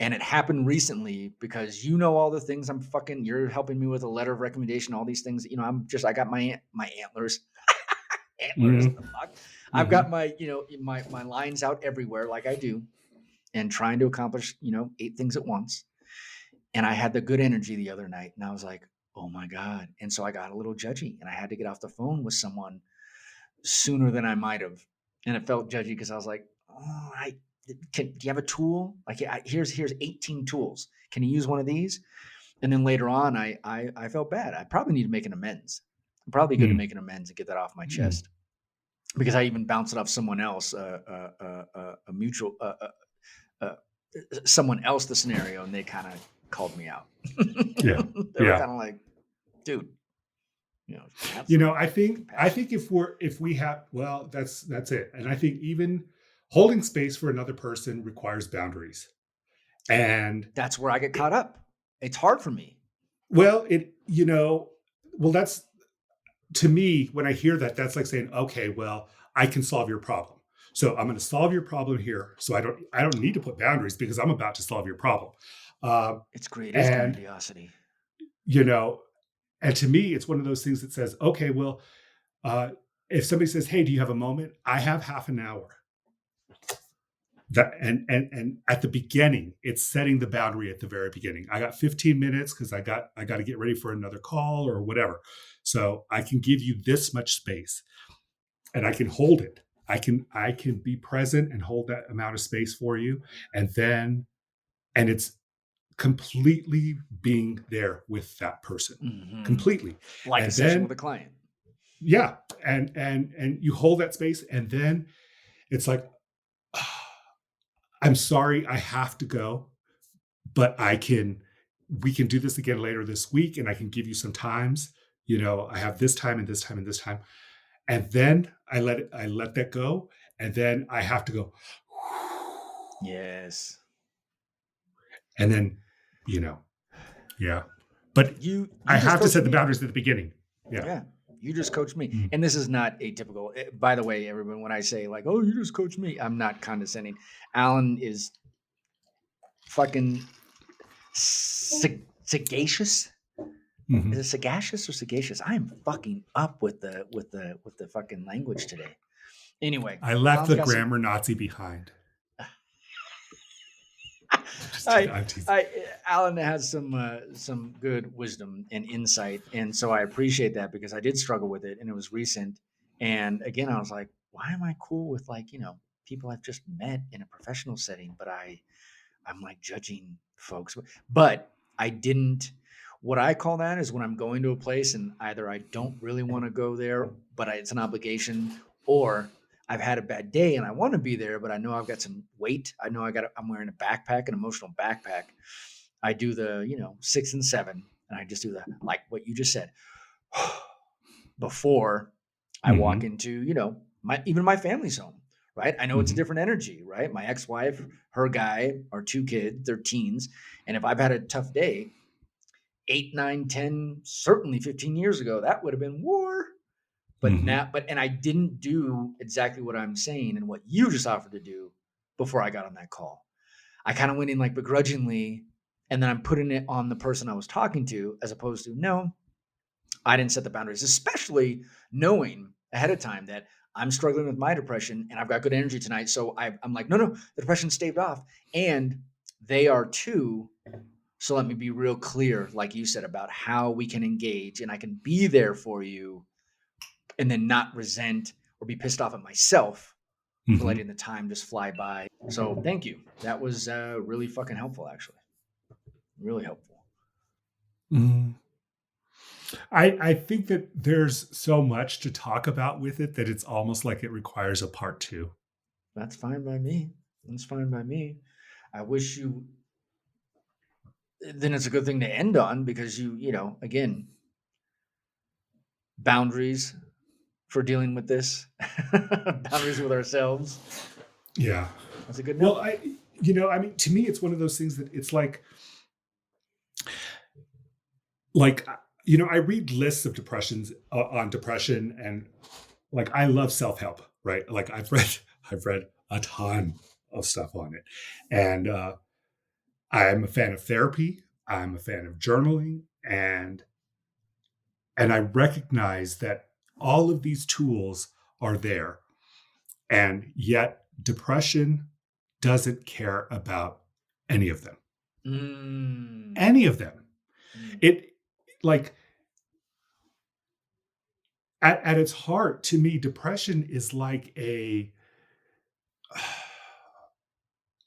And it happened recently because all the things you're helping me with a letter of recommendation, all these things, I got my antlers, antlers, the fuck. I've got my, my lines out everywhere like I do, and trying to accomplish, 8 things at once. And I had the good energy the other night, and I was like, oh my God. And so I got a little judgy, and I had to get off the phone with someone sooner than I might have. And it felt judgy because I was like, do you have a tool? Like, here's 18 tools. Can you use one of these? And then later on, I felt bad. I probably need to make an amends. I'm probably good to make an amends and get that off my chest, because I even bounced it off someone else, a mutual, someone else, the scenario, and they kind of called me out. Yeah. They were kind of like, dude, I think if we have, well, that's it. And I think even holding space for another person requires boundaries. And that's where I get caught up. It's hard for me. Well, that's, to me, when I hear that, that's like saying, okay, well, I can solve your problem. So I'm going to solve your problem here. So I don't need to put boundaries because I'm about to solve your problem. It's great. It's grandiosity. And to me, it's one of those things that says, okay, well, if somebody says, hey, do you have a moment? I have half an hour. That and at the beginning, it's setting the boundary at the very beginning. I got 15 minutes because I got to get ready for another call or whatever. So I can give you this much space, and I can hold it. I can be present and hold that amount of space for you, and it's completely being there with that person, completely, like a session with a client. Yeah, and you hold that space, and then it's like, I'm sorry, I have to go, but we can do this again later this week, and I can give you some times. I have this time and this time and this time, and then I let that go, and then I have to go. Yes. And then, yeah. But I have to set the boundaries at the beginning. Yeah. Yeah. You just coached me. And this is not atypical. By the way, everyone, when I say like, oh, you just coached me, I'm not condescending. Alan is fucking sagacious. Is it sagacious or sagacious? I'm fucking up with the fucking language today. Anyway, I left the grammar Nazi behind. Alan has some good wisdom and insight, and so I appreciate that, because I did struggle with it, and it was recent. And again, I was like, why am I cool with people I've just met in a professional setting, but I'm like judging folks. But I didn't. What I call that is when I'm going to a place and either I don't really want to go there, but it's an obligation, or I've had a bad day and I want to be there, but I know I've got some weight. I know I'm wearing a backpack, an emotional backpack. I do the, 6 and 7, and I just do like what you just said before I walk into, even my family's home, right? I know it's a different energy, right? My ex-wife, her guy, our 2 kids, they're teens. And if I've had a tough day, 8, 9, 10, certainly 15 years ago, that would have been war. But now, and I didn't do exactly what I'm saying and what you just offered to do before I got on that call. I kind of went in like begrudgingly, and then I'm putting it on the person I was talking to, as opposed to, no, I didn't set the boundaries, especially knowing ahead of time that I'm struggling with my depression and I've got good energy tonight. So I'm like, no, the depression staved off, and they are too. So let me be real clear, like you said, about how we can engage, and I can be there for you and then not resent or be pissed off at myself for letting the time just fly by. So thank you. That was really fucking helpful, actually. Really helpful. I think that there's so much to talk about with it that it's almost like it requires a part 2. That's fine by me. That's fine by me. I wish you. Then it's a good thing to end on because you know, again, boundaries for dealing with this, boundaries with ourselves. Yeah. That's a good note. Well, I mean, to me, it's one of those things that it's like, I read lists of depressions on depression, and like, I love self-help, right? Like I've read a ton of stuff on it. And I'm a fan of therapy. I'm a fan of journaling, and I recognize that all of these tools are there. And yet depression doesn't care about any of them. Any of them. It, like, at its heart, to me, depression is like a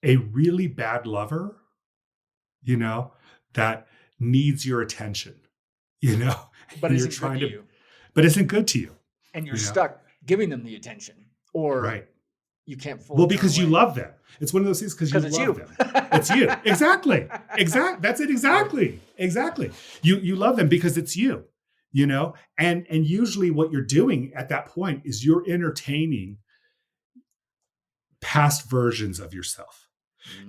really bad lover, that needs your attention, but and isn't good to you. But isn't good to you. And you're stuck giving them the attention, or right. You can't fully. Well, because you love them. It's one of those things because you love them. It's you. Exactly. That's it. Exactly. You love them because it's you, and usually what you're doing at that point is you're entertaining past versions of yourself.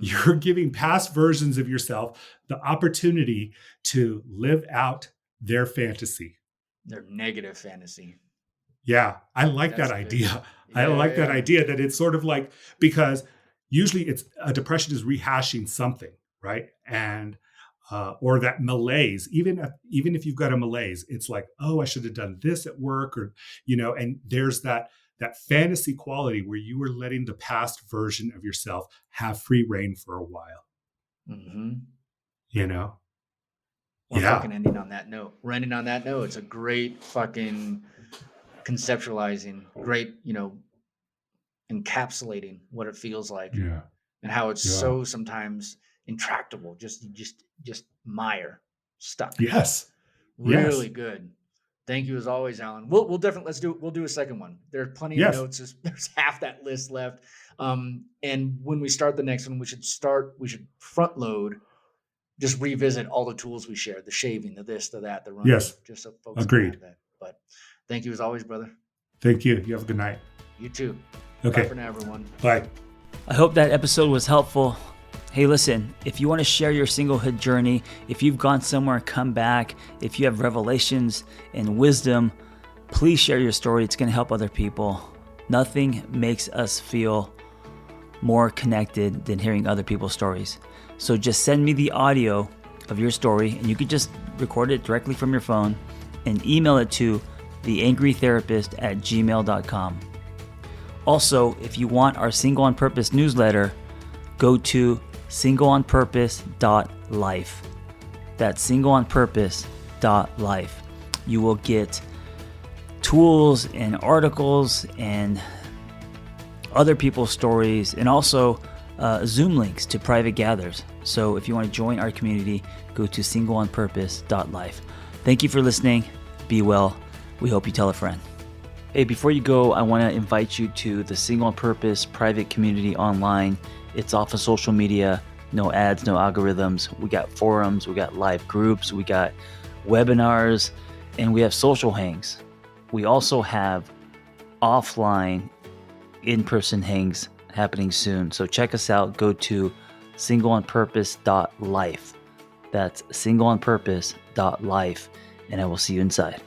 You're giving past versions of yourself the opportunity to live out their fantasy. Their negative fantasy. Yeah, I like that idea. I like that idea that it's sort of like, because usually it's a depression is rehashing something, right? And or that malaise, even if you've got a malaise, it's like, oh, I should have done this at work, or and there's that fantasy quality where you were letting the past version of yourself have free reign for a while. We're fucking ending on that note. We're ending on that note. It's a great fucking conceptualizing, great, encapsulating what it feels like, and how it's so sometimes intractable, just mire stuck. Yes, really good. Thank you as always, Alan. We'll definitely we'll do a second one. There are plenty of notes. There's half that list left. And when we start the next one, we should front load. Just revisit all the tools we shared: the shaving, the this, the that, the running. Yes, just so folks agreed. Can have that. But thank you as always, brother. Thank you. You have a good night. You too. Okay. Bye for now, everyone. Bye. I hope that episode was helpful. Hey, listen, if you want to share your singlehood journey, if you've gone somewhere and come back, if you have revelations and wisdom, please share your story. It's going to help other people. Nothing makes us feel more connected than hearing other people's stories. So just send me the audio of your story, and you could just record it directly from your phone and email it to theangrytherapist@gmail.com. Also, if you want our Single on Purpose newsletter, go to singleonpurpose.life. That's singleonpurpose.life. You will get tools and articles and other people's stories, and also Zoom links to private gathers. So if you want to join our community, go to singleonpurpose.life. Thank you for listening. Be well. We hope you tell a friend. Hey, before you go, I want to invite you to the Single on Purpose private community online. It's off of social media, no ads, no algorithms. We got forums, we got live groups, we got webinars, and we have social hangs. We also have offline in-person hangs happening soon. So check us out. Go to singleonpurpose.life. That's singleonpurpose.life, and I will see you inside.